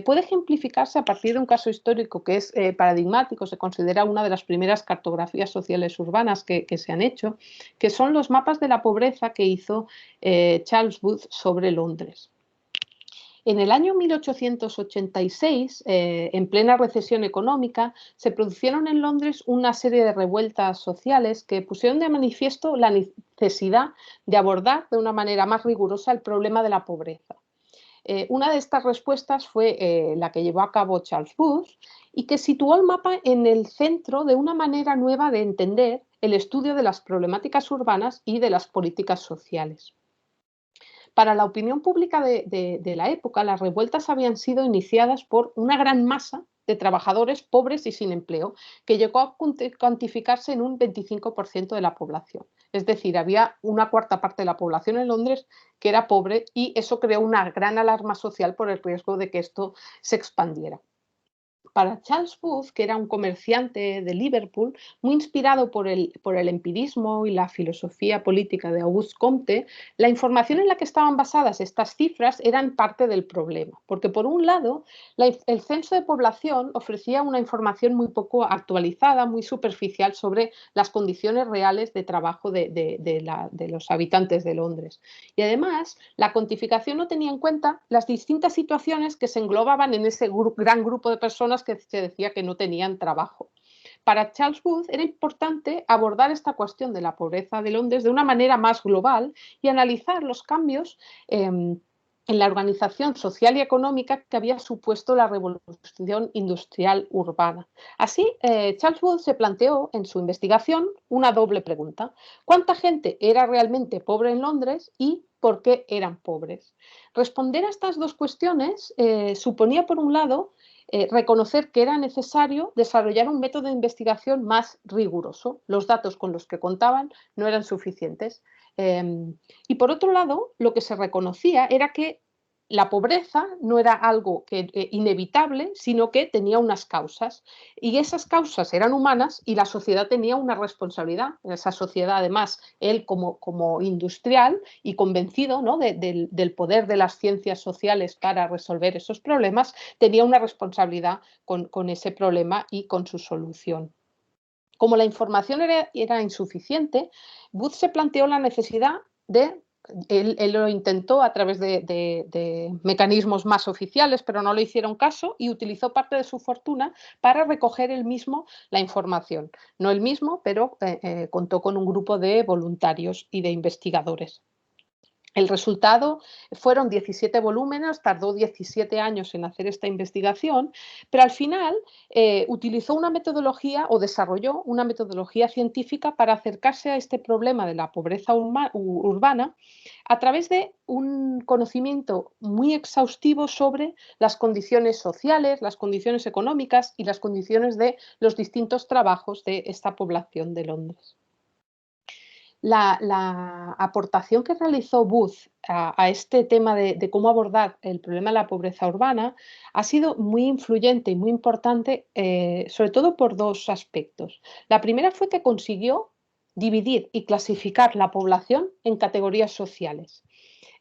puede ejemplificarse a partir de un caso histórico que es paradigmático, se considera una de las primeras cartografías sociales urbanas que se han hecho, que son los mapas de la pobreza que hizo Charles Booth sobre Londres. En el año 1886, en plena recesión económica, se produjeron en Londres una serie de revueltas sociales que pusieron de manifiesto la necesidad de abordar de una manera más rigurosa el problema de la pobreza. Una de estas respuestas fue la que llevó a cabo Charles Booth y que situó el mapa en el centro de una manera nueva de entender el estudio de las problemáticas urbanas y de las políticas sociales. Para la opinión pública de la época, las revueltas habían sido iniciadas por una gran masa de trabajadores pobres y sin empleo, que llegó a cuantificarse en un 25% de la población. Es decir, había una cuarta parte de la población en Londres que era pobre y eso creó una gran alarma social por el riesgo de que esto se expandiera. Para Charles Booth, que era un comerciante de Liverpool, muy inspirado por el empirismo y la filosofía política de Auguste Comte, la información en la que estaban basadas estas cifras eran parte del problema, porque por un lado, el censo de población ofrecía una información muy poco actualizada, muy superficial sobre las condiciones reales de trabajo de los habitantes de Londres. Y además, la cuantificación no tenía en cuenta las distintas situaciones que se englobaban en ese gran grupo de personas que se decía que no tenían trabajo. Para Charles Booth era importante abordar esta cuestión de la pobreza de Londres de una manera más global y analizar los cambios en la organización social y económica que había supuesto la revolución industrial urbana. Así, Charles Booth se planteó en su investigación una doble pregunta. ¿Cuánta gente era realmente pobre en Londres y por qué eran pobres? Responder a estas dos cuestiones suponía, por un lado, reconocer que era necesario desarrollar un método de investigación más riguroso. Los datos con los que contaban no eran suficientes. Y por otro lado, lo que se reconocía era que la pobreza no era algo inevitable, sino que tenía unas causas. Y esas causas eran humanas y la sociedad tenía una responsabilidad. Esa sociedad, además, él como industrial y convencido, ¿no?, del poder de las ciencias sociales para resolver esos problemas, tenía una responsabilidad con ese problema y con su solución. Como la información era insuficiente, Booth se planteó la necesidad de, él lo intentó a través de mecanismos más oficiales, pero no le hicieron caso y utilizó parte de su fortuna para recoger él mismo la información. No él mismo, pero contó con un grupo de voluntarios y de investigadores. El resultado fueron 17 volúmenes, tardó 17 años en hacer esta investigación, pero al final utilizó una metodología o desarrolló una metodología científica para acercarse a este problema de la pobreza urbana a través de un conocimiento muy exhaustivo sobre las condiciones sociales, las condiciones económicas y las condiciones de los distintos trabajos de esta población de Londres. La aportación que realizó Booth a este tema de cómo abordar el problema de la pobreza urbana ha sido muy influyente y muy importante, sobre todo por dos aspectos. La primera fue que consiguió dividir y clasificar la población en categorías sociales.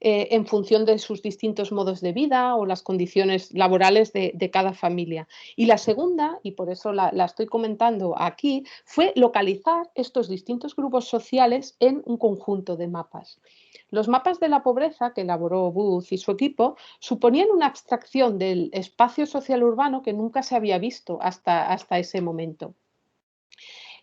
En función de sus distintos modos de vida o las condiciones laborales de cada familia. Y la segunda, y por eso la estoy comentando aquí, fue localizar estos distintos grupos sociales en un conjunto de mapas. Los mapas de la pobreza que elaboró Booth y su equipo suponían una abstracción del espacio social urbano que nunca se había visto hasta ese momento.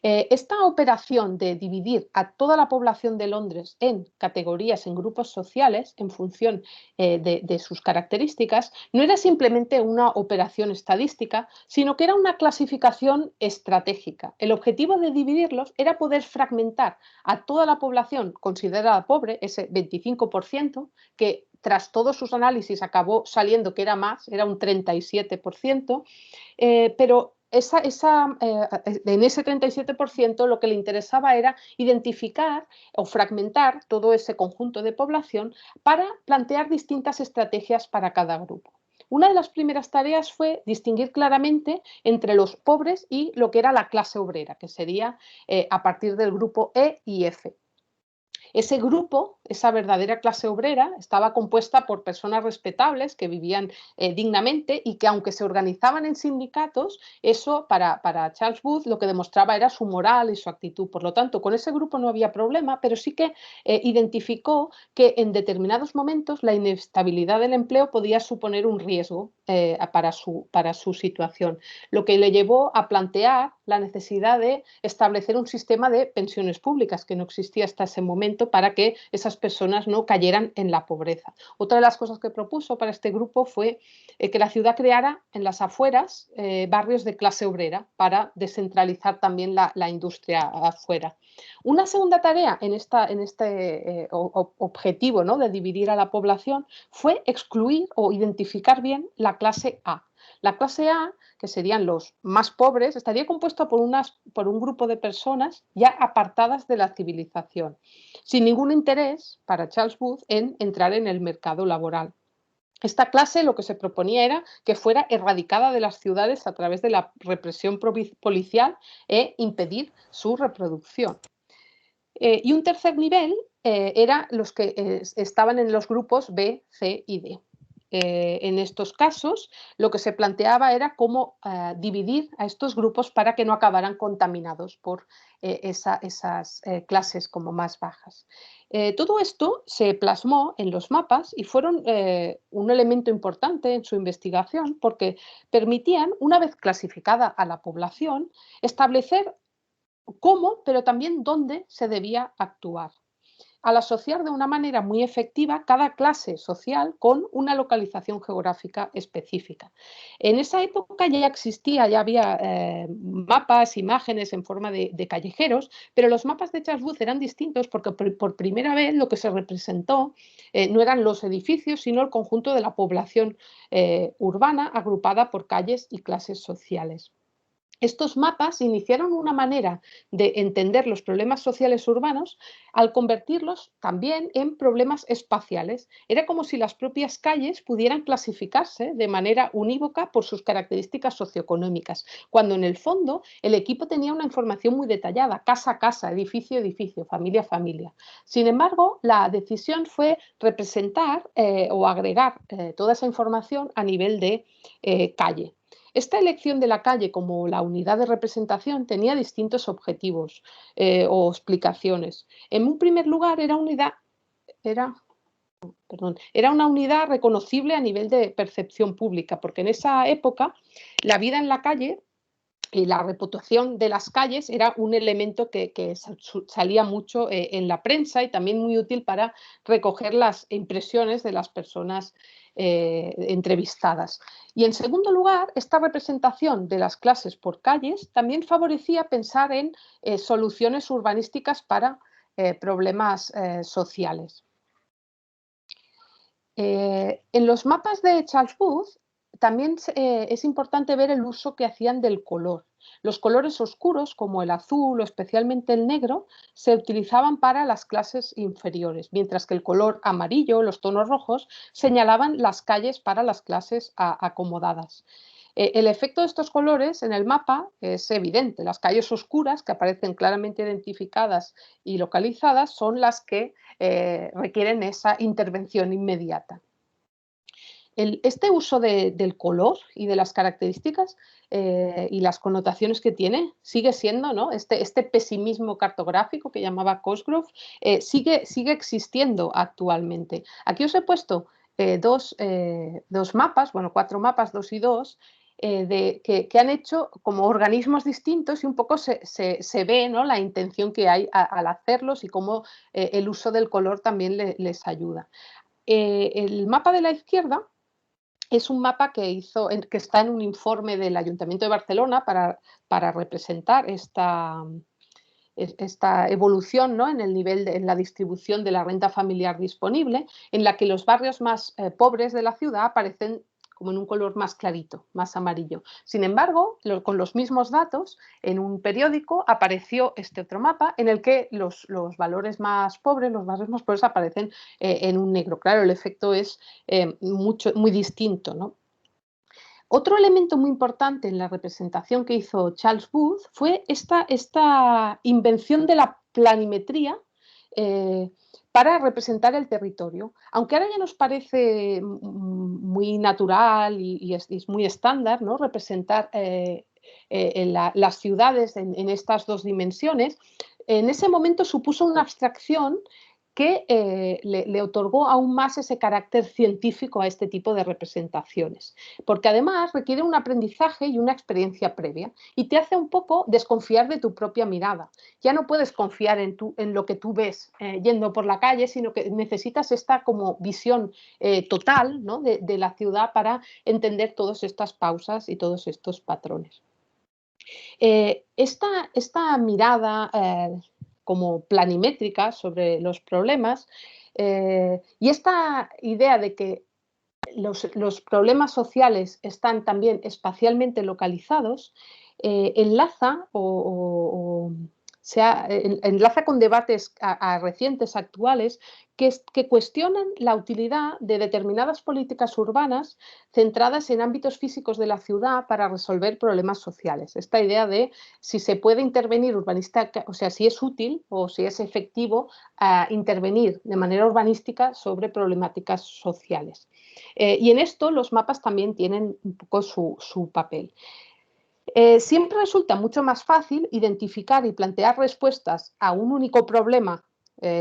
Esta operación de dividir a toda la población de Londres en categorías, en grupos sociales, en función de sus características, no era simplemente una operación estadística, sino que era una clasificación estratégica. El objetivo de dividirlos era poder fragmentar a toda la población considerada pobre, ese 25%, que tras todos sus análisis acabó saliendo que era más, era un 37%, pero en ese 37% lo que le interesaba era identificar o fragmentar todo ese conjunto de población para plantear distintas estrategias para cada grupo. Una de las primeras tareas fue distinguir claramente entre los pobres y lo que era la clase obrera, que sería a partir del grupo E y F. Ese grupo, esa verdadera clase obrera, estaba compuesta por personas respetables que vivían dignamente y que aunque se organizaban en sindicatos, eso para Charles Booth lo que demostraba era su moral y su actitud. Por lo tanto, con ese grupo no había problema, pero sí que identificó que en determinados momentos la inestabilidad del empleo podía suponer un riesgo para su situación, lo que le llevó a plantear la necesidad de establecer un sistema de pensiones públicas que no existía hasta ese momento para que esas personas no cayeran en la pobreza. Otra de las cosas que propuso para este grupo fue que la ciudad creara en las afueras barrios de clase obrera para descentralizar también la industria afuera. Una segunda tarea en este objetivo, ¿no?, de dividir a la población fue excluir o identificar bien la clase A. La clase A, que serían los más pobres, estaría compuesta por un grupo de personas ya apartadas de la civilización, sin ningún interés para Charles Booth en entrar en el mercado laboral. Esta clase lo que se proponía era que fuera erradicada de las ciudades a través de la represión policial e impedir su reproducción. Y un tercer nivel era los que estaban en los grupos B, C y D. En estos casos, lo que se planteaba era cómo dividir a estos grupos para que no acabaran contaminados por esas clases como más bajas. Todo esto se plasmó en los mapas y fueron un elemento importante en su investigación porque permitían, una vez clasificada a la población, establecer cómo, pero también dónde se debía actuar, al asociar de una manera muy efectiva cada clase social con una localización geográfica específica. En esa época ya existía, ya había mapas, imágenes en forma de callejeros, pero los mapas de Charles Booth eran distintos porque por primera vez lo que se representó no eran los edificios, sino el conjunto de la población urbana agrupada por calles y clases sociales. Estos mapas iniciaron una manera de entender los problemas sociales urbanos al convertirlos también en problemas espaciales. Era como si las propias calles pudieran clasificarse de manera unívoca por sus características socioeconómicas, cuando en el fondo el equipo tenía una información muy detallada, casa a casa, edificio a edificio, familia a familia. Sin embargo, la decisión fue representar o agregar toda esa información a nivel de calle. Esta elección de la calle como la unidad de representación tenía distintos objetivos o explicaciones. En un primer lugar, era una unidad reconocible a nivel de percepción pública, porque en esa época la vida en la calle y la reputación de las calles era un elemento que salía mucho en la prensa y también muy útil para recoger las impresiones de las personas entrevistadas. Y en segundo lugar, esta representación de las clases por calles también favorecía pensar en soluciones urbanísticas para problemas sociales. En los mapas de Charles Booth también es importante ver el uso que hacían del color. Los colores oscuros, como el azul o especialmente el negro, se utilizaban para las clases inferiores, mientras que el color amarillo, los tonos rojos, señalaban las calles para las clases acomodadas. El efecto de estos colores en el mapa es evidente. Las calles oscuras, que aparecen claramente identificadas y localizadas, son las que requieren esa intervención inmediata. Este uso del color y de las características y las connotaciones que tiene sigue siendo, ¿no? Este pesimismo cartográfico que llamaba Cosgrove sigue existiendo actualmente. Aquí os he puesto dos mapas, bueno, 4 mapas, 2 y 2, que han hecho como organismos distintos y un poco se ve, ¿no?, la intención que hay al hacerlos y cómo el uso del color también les ayuda. El mapa de la izquierda es un mapa que está en un informe del Ayuntamiento de Barcelona para representar esta evolución, ¿no?, en el nivel en la distribución de la renta familiar disponible, en la que los barrios más pobres de la ciudad aparecen como en un color más clarito, más amarillo. Sin embargo, con los mismos datos, en un periódico apareció este otro mapa en el que los valores más pobres, los barrios más pobres aparecen en un negro. Claro, el efecto es muy distinto, ¿no? Otro elemento muy importante en la representación que hizo Charles Booth fue esta invención de la planimetría para representar el territorio. Aunque ahora ya nos parece muy natural y es muy estándar, ¿no?, representar las ciudades en estas dos dimensiones, en ese momento supuso una abstracción que le otorgó aún más ese carácter científico a este tipo de representaciones, porque además requiere un aprendizaje y una experiencia previa y te hace un poco desconfiar de tu propia mirada. Ya no puedes confiar en lo que tú ves yendo por la calle, sino que necesitas esta como visión total, ¿no?, de la ciudad para entender todas estas pausas y todos estos patrones. Esta mirada como planimétrica sobre los problemas y esta idea de que los problemas sociales están también espacialmente localizados, enlaza enlaza con debates recientes, actuales, que cuestionan la utilidad de determinadas políticas urbanas centradas en ámbitos físicos de la ciudad para resolver problemas sociales. Esta idea de si se puede intervenir urbanística, o sea, si es útil o si es efectivo intervenir de manera urbanística sobre problemáticas sociales. Y en esto los mapas también tienen un poco su papel. Siempre resulta mucho más fácil identificar y plantear respuestas a un único problema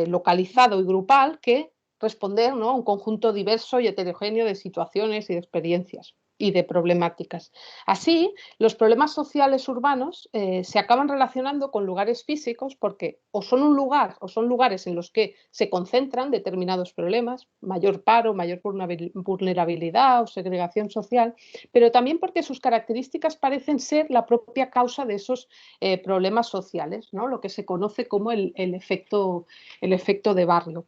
localizado y grupal que responder, ¿no?, a un conjunto diverso y heterogéneo de situaciones y de experiencias y de problemáticas. Así, los problemas sociales urbanos se acaban relacionando con lugares físicos porque o son un lugar o son lugares en los que se concentran determinados problemas, mayor paro, mayor vulnerabilidad o segregación social, pero también porque sus características parecen ser la propia causa de esos problemas sociales, ¿no?, lo que se conoce como el efecto de barrio.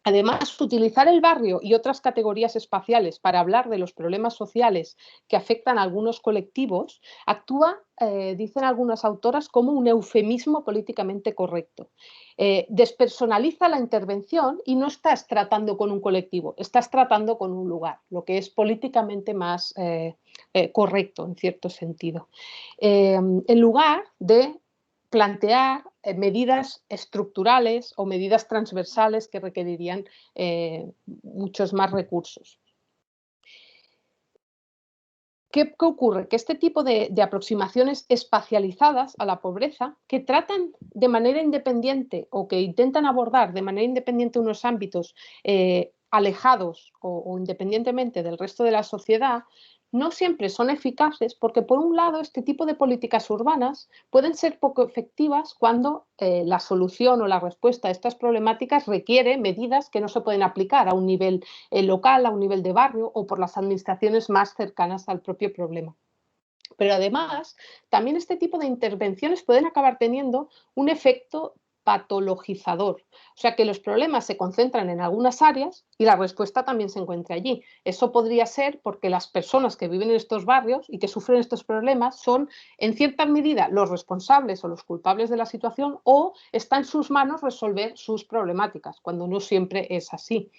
Además, utilizar el barrio y otras categorías espaciales para hablar de los problemas sociales que afectan a algunos colectivos actúa, dicen algunas autoras, como un eufemismo políticamente correcto. Despersonaliza la intervención y no estás tratando con un colectivo, estás tratando con un lugar, lo que es políticamente más correcto en cierto sentido. En lugar de plantear medidas estructurales o medidas transversales que requerirían muchos más recursos. ¿Qué ocurre? Que este tipo de aproximaciones espacializadas a la pobreza, que tratan de manera independiente o que intentan abordar de manera independiente unos ámbitos alejados o independientemente del resto de la sociedad, no siempre son eficaces porque, por un lado, este tipo de políticas urbanas pueden ser poco efectivas cuando la solución o la respuesta a estas problemáticas requiere medidas que no se pueden aplicar a un nivel local, a un nivel de barrio o por las administraciones más cercanas al propio problema. Pero además, también este tipo de intervenciones pueden acabar teniendo un efecto patologizador, o sea que los problemas se concentran en algunas áreas y la respuesta también se encuentra allí. Eso podría ser porque las personas que viven en estos barrios y que sufren estos problemas son en cierta medida los responsables o los culpables de la situación, o está en sus manos resolver sus problemáticas, cuando no siempre es así.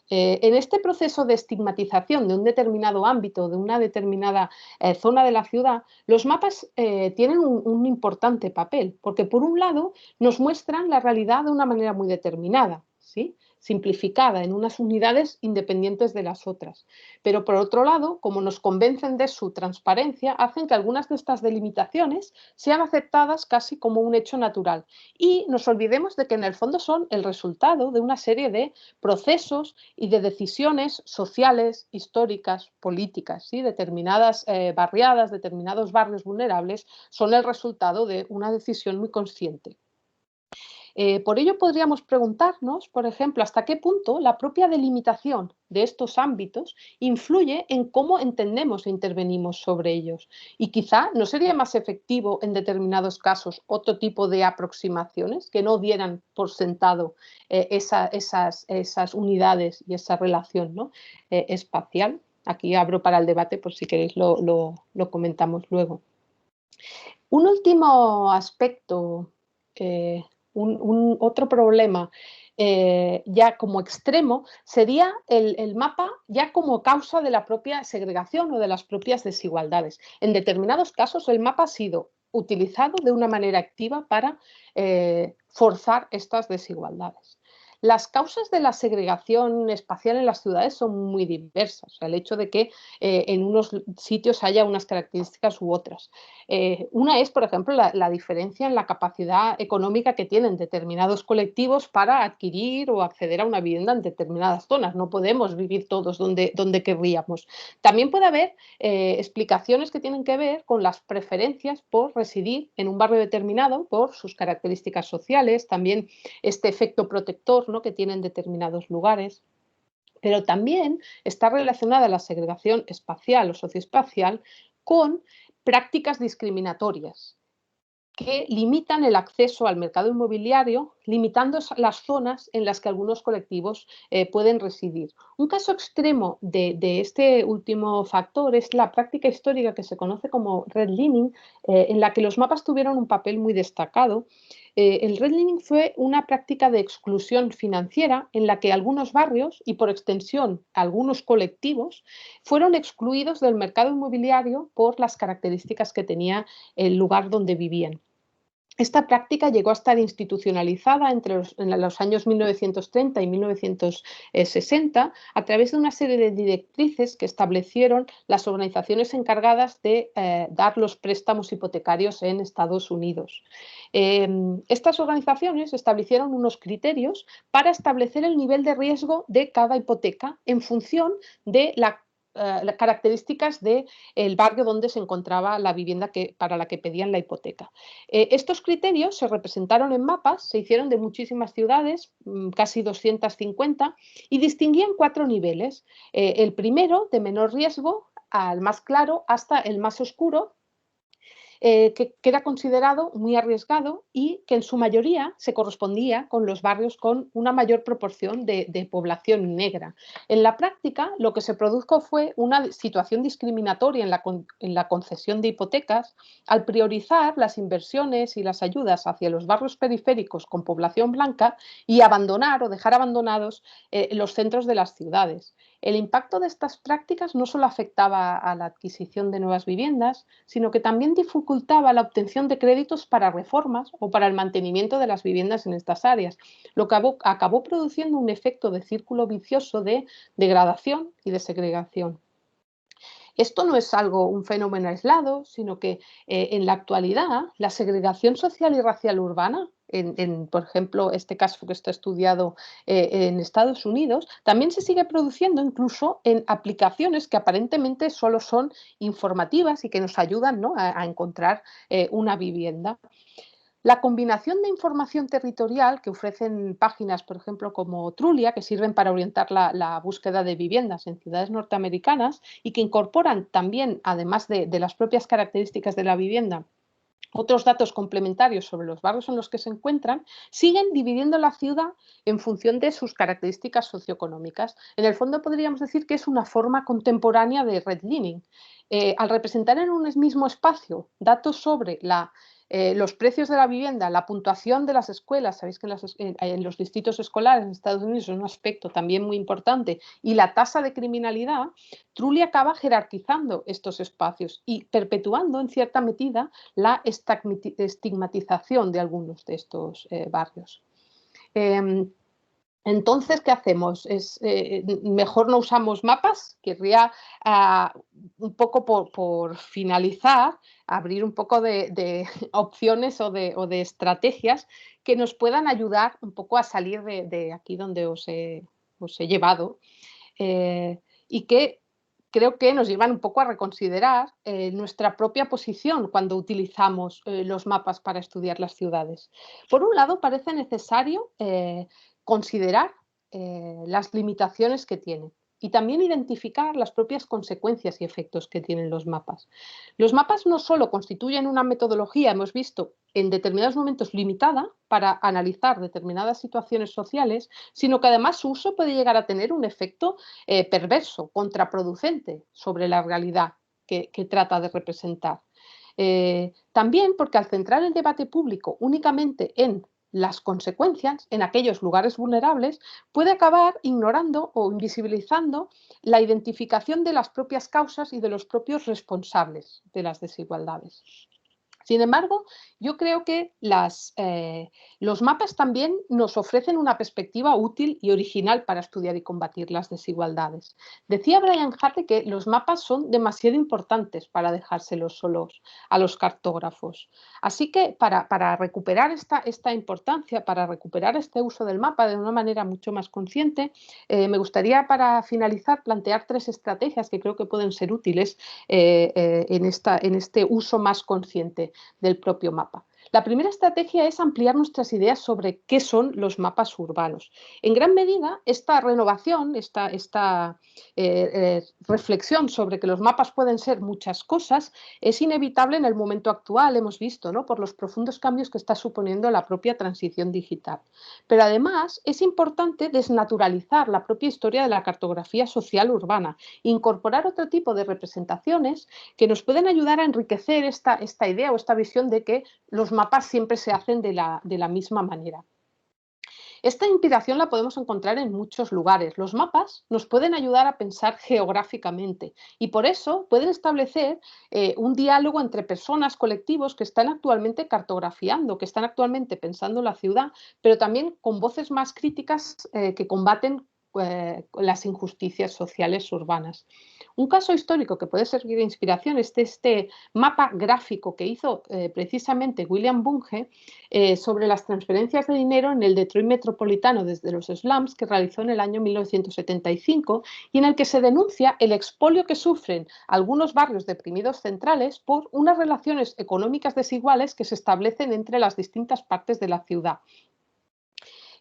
En este proceso de estigmatización de un determinado ámbito, de una determinada zona de la ciudad, los mapas tienen un importante papel, porque por un lado nos muestran la realidad de una manera muy determinada, ¿sí? Simplificada en unas unidades independientes de las otras. Pero por otro lado, como nos convencen de su transparencia, hacen que algunas de estas delimitaciones sean aceptadas casi como un hecho natural. Y nos olvidemos de que en el fondo son el resultado de una serie de procesos y de decisiones sociales, históricas, políticas, ¿sí? Determinadas barriadas, determinados barrios vulnerables son el resultado de una decisión muy consciente. Por ello podríamos preguntarnos, por ejemplo, hasta qué punto la propia delimitación de estos ámbitos influye en cómo entendemos e intervenimos sobre ellos. Y quizá no sería más efectivo en determinados casos otro tipo de aproximaciones que no dieran por sentado esas unidades y esa relación, ¿no? Espacial. Aquí abro para el debate por si queréis lo comentamos luego. Un último aspecto, otro problema ya como extremo sería el mapa ya como causa de la propia segregación o de las propias desigualdades. En determinados casos el mapa ha sido utilizado de una manera activa para forzar estas desigualdades. Las causas de la segregación espacial en las ciudades son muy diversas. O sea, el hecho de que en unos sitios haya unas características u otras. Una es, por ejemplo, la diferencia en la capacidad económica que tienen determinados colectivos para adquirir o acceder a una vivienda en determinadas zonas. No podemos vivir todos donde querríamos. También puede haber explicaciones que tienen que ver con las preferencias por residir en un barrio determinado, por sus características sociales, también este efecto protector, ¿no?, que tienen determinados lugares. Pero también está relacionada la segregación espacial o socioespacial con prácticas discriminatorias que limitan el acceso al mercado inmobiliario, limitando las zonas en las que algunos colectivos pueden residir. Un caso extremo de este último factor es la práctica histórica que se conoce como redlining, en la que los mapas tuvieron un papel muy destacado. El redlining fue una práctica de exclusión financiera en la que algunos barrios y, por extensión, algunos colectivos fueron excluidos del mercado inmobiliario por las características que tenía el lugar donde vivían. Esta práctica llegó a estar institucionalizada en los años 1930 y 1960 a través de una serie de directrices que establecieron las organizaciones encargadas de dar los préstamos hipotecarios en Estados Unidos. Estas organizaciones establecieron unos criterios para establecer el nivel de riesgo de cada hipoteca en función de las características del barrio donde se encontraba la vivienda para la que pedían la hipoteca. Estos criterios se representaron en mapas, se hicieron de muchísimas ciudades, casi 250, y distinguían 4 niveles. El primero, de menor riesgo, al más claro, hasta el más oscuro, que era considerado muy arriesgado y que en su mayoría se correspondía con los barrios con una mayor proporción de población negra. En la práctica, lo que se produjo fue una situación discriminatoria en la concesión de hipotecas al priorizar las inversiones y las ayudas hacia los barrios periféricos con población blanca y abandonar o dejar abandonados los centros de las ciudades. El impacto de estas prácticas no solo afectaba a la adquisición de nuevas viviendas, sino que también dificultaba la obtención de créditos para reformas o para el mantenimiento de las viviendas en estas áreas, lo que acabó produciendo un efecto de círculo vicioso de degradación y de segregación. Esto no es un fenómeno aislado, sino que en la actualidad la segregación social y racial urbana, por ejemplo, este caso que está estudiado en Estados Unidos, también se sigue produciendo incluso en aplicaciones que aparentemente solo son informativas y que nos ayudan, ¿no?, a encontrar una vivienda. La combinación de información territorial que ofrecen páginas, por ejemplo, como Trulia, que sirven para orientar la búsqueda de viviendas en ciudades norteamericanas y que incorporan también, además de las propias características de la vivienda, otros datos complementarios sobre los barrios en los que se encuentran, siguen dividiendo la ciudad en función de sus características socioeconómicas. En el fondo podríamos decir que es una forma contemporánea de redlining. Al representar en un mismo espacio datos sobre los precios de la vivienda, la puntuación de las escuelas, sabéis que en los distritos escolares en Estados Unidos es un aspecto también muy importante, y la tasa de criminalidad, Trulli acaba jerarquizando estos espacios y perpetuando en cierta medida la estigmatización de algunos de estos barrios. Entonces, ¿qué hacemos? Mejor no usamos mapas. Querría un poco por finalizar, abrir un poco de opciones o de estrategias que nos puedan ayudar un poco a salir de aquí donde os he llevado y que creo que nos llevan un poco a reconsiderar nuestra propia posición cuando utilizamos los mapas para estudiar las ciudades. Por un lado, parece necesario considerar las limitaciones que tienen y también identificar las propias consecuencias y efectos que tienen los mapas. Los mapas no solo constituyen una metodología, hemos visto, en determinados momentos limitada para analizar determinadas situaciones sociales, sino que además su uso puede llegar a tener un efecto perverso, contraproducente sobre la realidad que trata de representar. También porque al centrar el debate público únicamente en las consecuencias en aquellos lugares vulnerables, puede acabar ignorando o invisibilizando la identificación de las propias causas y de los propios responsables de las desigualdades. Sin embargo, yo creo que los mapas también nos ofrecen una perspectiva útil y original para estudiar y combatir las desigualdades. Decía Brian Hartley que los mapas son demasiado importantes para dejárselos solos a los cartógrafos. Así que para recuperar esta importancia, para recuperar este uso del mapa de una manera mucho más consciente, me gustaría para finalizar plantear 3 estrategias que creo que pueden ser útiles en este uso más consciente del propio mapa. La primera estrategia es ampliar nuestras ideas sobre qué son los mapas urbanos. En gran medida, esta renovación, esta reflexión sobre que los mapas pueden ser muchas cosas, es inevitable en el momento actual, hemos visto, ¿no?, por los profundos cambios que está suponiendo la propia transición digital. Pero además es importante desnaturalizar la propia historia de la cartografía social urbana, incorporar otro tipo de representaciones que nos pueden ayudar a enriquecer esta idea o esta visión de que los mapas siempre se hacen de la misma manera. Esta inspiración la podemos encontrar en muchos lugares. Los mapas nos pueden ayudar a pensar geográficamente y por eso pueden establecer un diálogo entre personas, colectivos que están actualmente cartografiando, que están actualmente pensando la ciudad, pero también con voces más críticas que combaten las injusticias sociales urbanas. Un caso histórico que puede servir de inspiración es este mapa gráfico que hizo precisamente William Bunge sobre las transferencias de dinero en el Detroit metropolitano desde los slums que realizó en el año 1975 y en el que se denuncia el expolio que sufren algunos barrios deprimidos centrales por unas relaciones económicas desiguales que se establecen entre las distintas partes de la ciudad.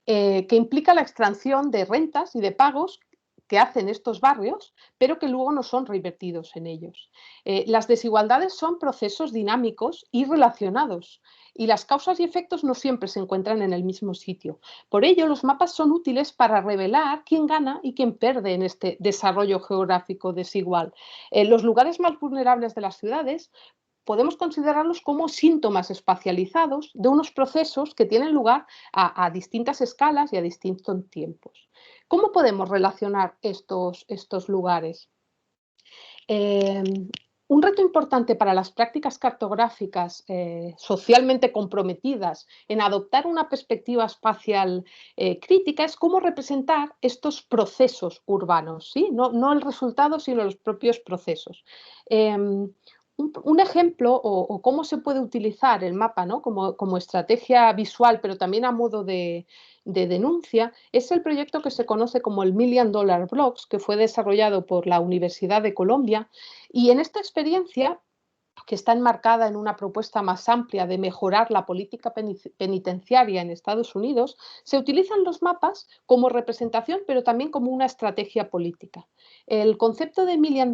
Que implica la extracción de rentas y de pagos que hacen estos barrios, pero que luego no son revertidos en ellos. Las desigualdades son procesos dinámicos y relacionados, y las causas y efectos no siempre se encuentran en el mismo sitio. Por ello, los mapas son útiles para revelar quién gana y quién pierde en este desarrollo geográfico desigual. Los lugares más vulnerables de las ciudades podemos considerarlos como síntomas espacializados de unos procesos que tienen lugar a distintas escalas y a distintos tiempos. ¿Cómo podemos relacionar estos lugares? Un reto importante para las prácticas cartográficas socialmente comprometidas en adoptar una perspectiva espacial crítica es cómo representar estos procesos urbanos, ¿sí? No el resultado, sino los propios procesos. Un ejemplo o cómo se puede utilizar el mapa, ¿no? como estrategia visual, pero también a modo de denuncia, es el proyecto que se conoce como el $1 Million Blocks, que fue desarrollado por la Universidad de Colombia. Y en esta experiencia, que está enmarcada en una propuesta más amplia de mejorar la política penitenciaria en Estados Unidos, se utilizan los mapas como representación, pero también como una estrategia política. El concepto de $1 Million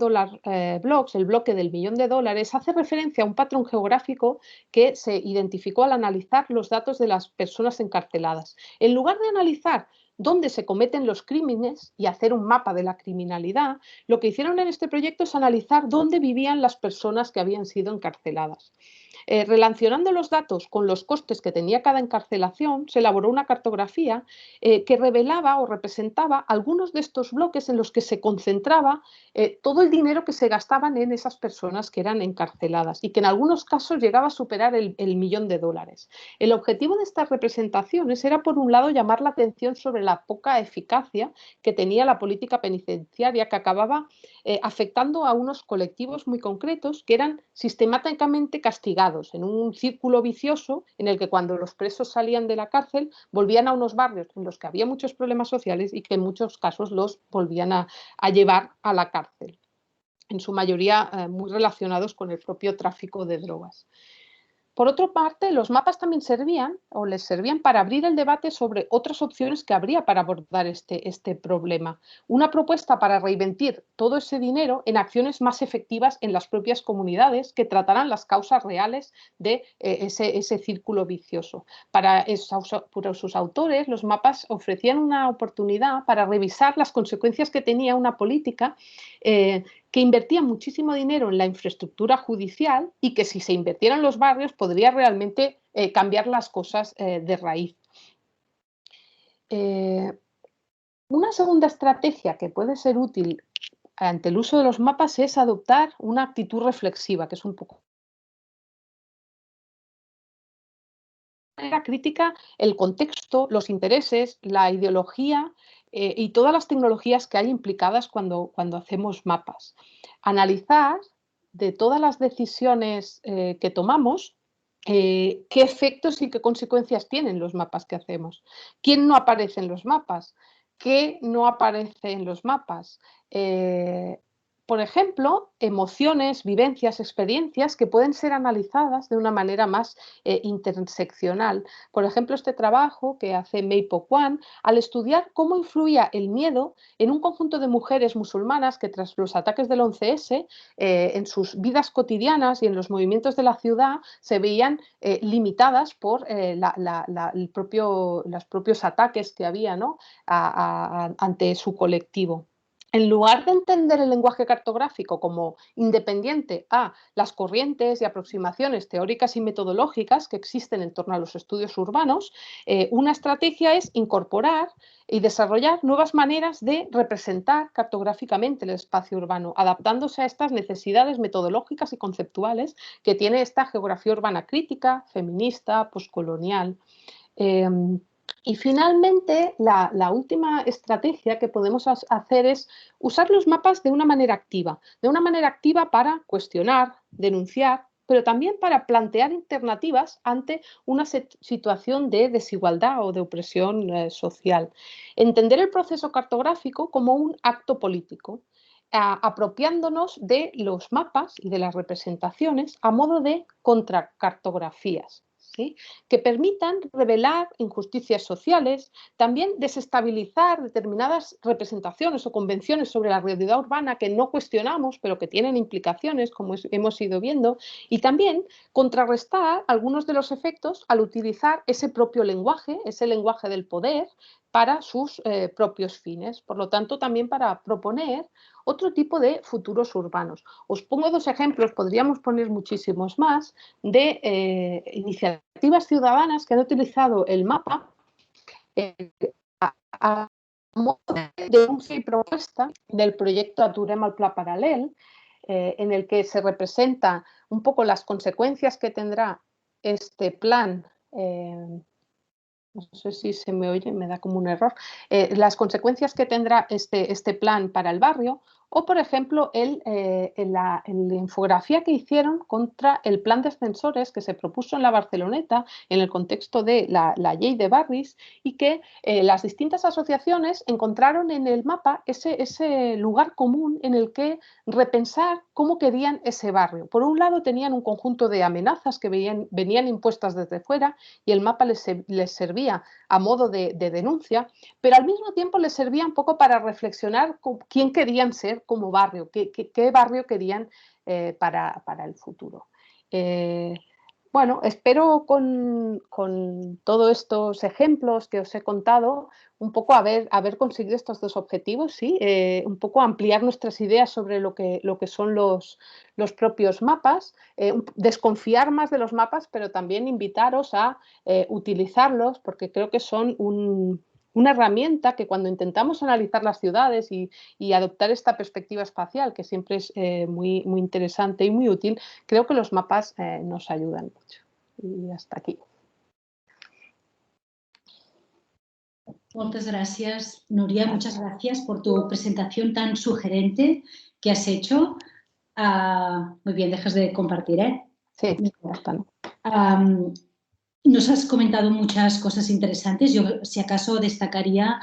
Blocks, el bloque del $1.000.000, hace referencia a un patrón geográfico que se identificó al analizar los datos de las personas encarceladas. En lugar de analizar dónde se cometen los crímenes y hacer un mapa de la criminalidad, lo que hicieron en este proyecto es analizar dónde vivían las personas que habían sido encarceladas. Relacionando los datos con los costes que tenía cada encarcelación, se elaboró una cartografía que revelaba o representaba algunos de estos bloques en los que se concentraba todo el dinero que se gastaban en esas personas que eran encarceladas y que en algunos casos llegaba a superar el $1 millón. El objetivo de estas representaciones era, por un lado, llamar la atención sobre la poca eficacia que tenía la política penitenciaria, que acababa afectando a unos colectivos muy concretos que eran sistemáticamente castigados en un círculo vicioso en el que, cuando los presos salían de la cárcel, volvían a unos barrios en los que había muchos problemas sociales y que en muchos casos los volvían a llevar a la cárcel, en su mayoría muy relacionados con el propio tráfico de drogas. Por otra parte, los mapas también les servían para abrir el debate sobre otras opciones que habría para abordar este problema. Una propuesta para reinvertir todo ese dinero en acciones más efectivas en las propias comunidades que trataran las causas reales de ese círculo vicioso. Para sus autores, los mapas ofrecían una oportunidad para revisar las consecuencias que tenía una política que invertía muchísimo dinero en la infraestructura judicial y que, si se invirtiera en los barrios, podría realmente cambiar las cosas de raíz. Una segunda estrategia que puede ser útil ante el uso de los mapas es adoptar una actitud reflexiva, que es un poco crítica el contexto, los intereses, la ideología y todas las tecnologías que hay implicadas cuando hacemos mapas. Analizar de todas las decisiones que tomamos, qué efectos y qué consecuencias tienen los mapas que hacemos. ¿Quién no aparece en los mapas? ¿Qué no aparece en los mapas? Por ejemplo, emociones, vivencias, experiencias que pueden ser analizadas de una manera más interseccional. Por ejemplo, este trabajo que hace Mei Po Kwan, al estudiar cómo influía el miedo en un conjunto de mujeres musulmanas que, tras los ataques del 11S, en sus vidas cotidianas y en los movimientos de la ciudad, se veían limitadas por los propios ataques que había, ¿no?, ante su colectivo. En lugar de entender el lenguaje cartográfico como independiente a las corrientes y aproximaciones teóricas y metodológicas que existen en torno a los estudios urbanos, una estrategia es incorporar y desarrollar nuevas maneras de representar cartográficamente el espacio urbano, adaptándose a estas necesidades metodológicas y conceptuales que tiene esta geografía urbana crítica, feminista, poscolonial. Y finalmente, la última estrategia que podemos hacer es usar los mapas de una manera activa para cuestionar, denunciar, pero también para plantear alternativas ante una situación de desigualdad o de opresión social. Entender el proceso cartográfico como un acto político, apropiándonos de los mapas y de las representaciones a modo de contracartografías. ¿sí? Que permitan revelar injusticias sociales, también desestabilizar determinadas representaciones o convenciones sobre la realidad urbana que no cuestionamos, pero que tienen implicaciones, como hemos ido viendo, y también contrarrestar algunos de los efectos al utilizar ese propio lenguaje, ese lenguaje del poder, para sus propios fines. Por lo tanto, también para proponer otro tipo de futuros urbanos. Os pongo 2 ejemplos, podríamos poner muchísimos más, de iniciativas ciudadanas que han utilizado el mapa a modo de denuncia y propuesta del proyecto Aturem al Pla Paral·lel, en el que se representa un poco las consecuencias que tendrá este plan. No sé si se me oye, me da como un error. Las consecuencias que tendrá este plan para el barrio, o por ejemplo la infografía que hicieron contra el plan de ascensores que se propuso en la Barceloneta en el contexto de la Llei de Barris, y que las distintas asociaciones encontraron en el mapa ese lugar común en el que repensar cómo querían ese barrio. Por un lado tenían un conjunto de amenazas que venían impuestas desde fuera, y el mapa les servía a modo de denuncia, pero al mismo tiempo les servía un poco para reflexionar quién querían ser como barrio, qué barrio querían para el futuro. Bueno, espero con todos estos ejemplos que os he contado un poco haber conseguido estos 2 objetivos, ¿sí? Un poco ampliar nuestras ideas sobre lo que son los propios mapas, desconfiar más de los mapas, pero también invitaros a utilizarlos, porque creo que son una herramienta que cuando intentamos analizar las ciudades y adoptar esta perspectiva espacial, que siempre es muy, muy interesante y muy útil, creo que los mapas nos ayudan mucho. Y hasta aquí. Muchas gracias, Nuria. Muchas gracias por tu presentación tan sugerente que has hecho. Muy bien, dejas de compartir, ¿eh? Sí, basta, ¿no? Nos has comentado muchas cosas interesantes. Yo, si acaso, destacaría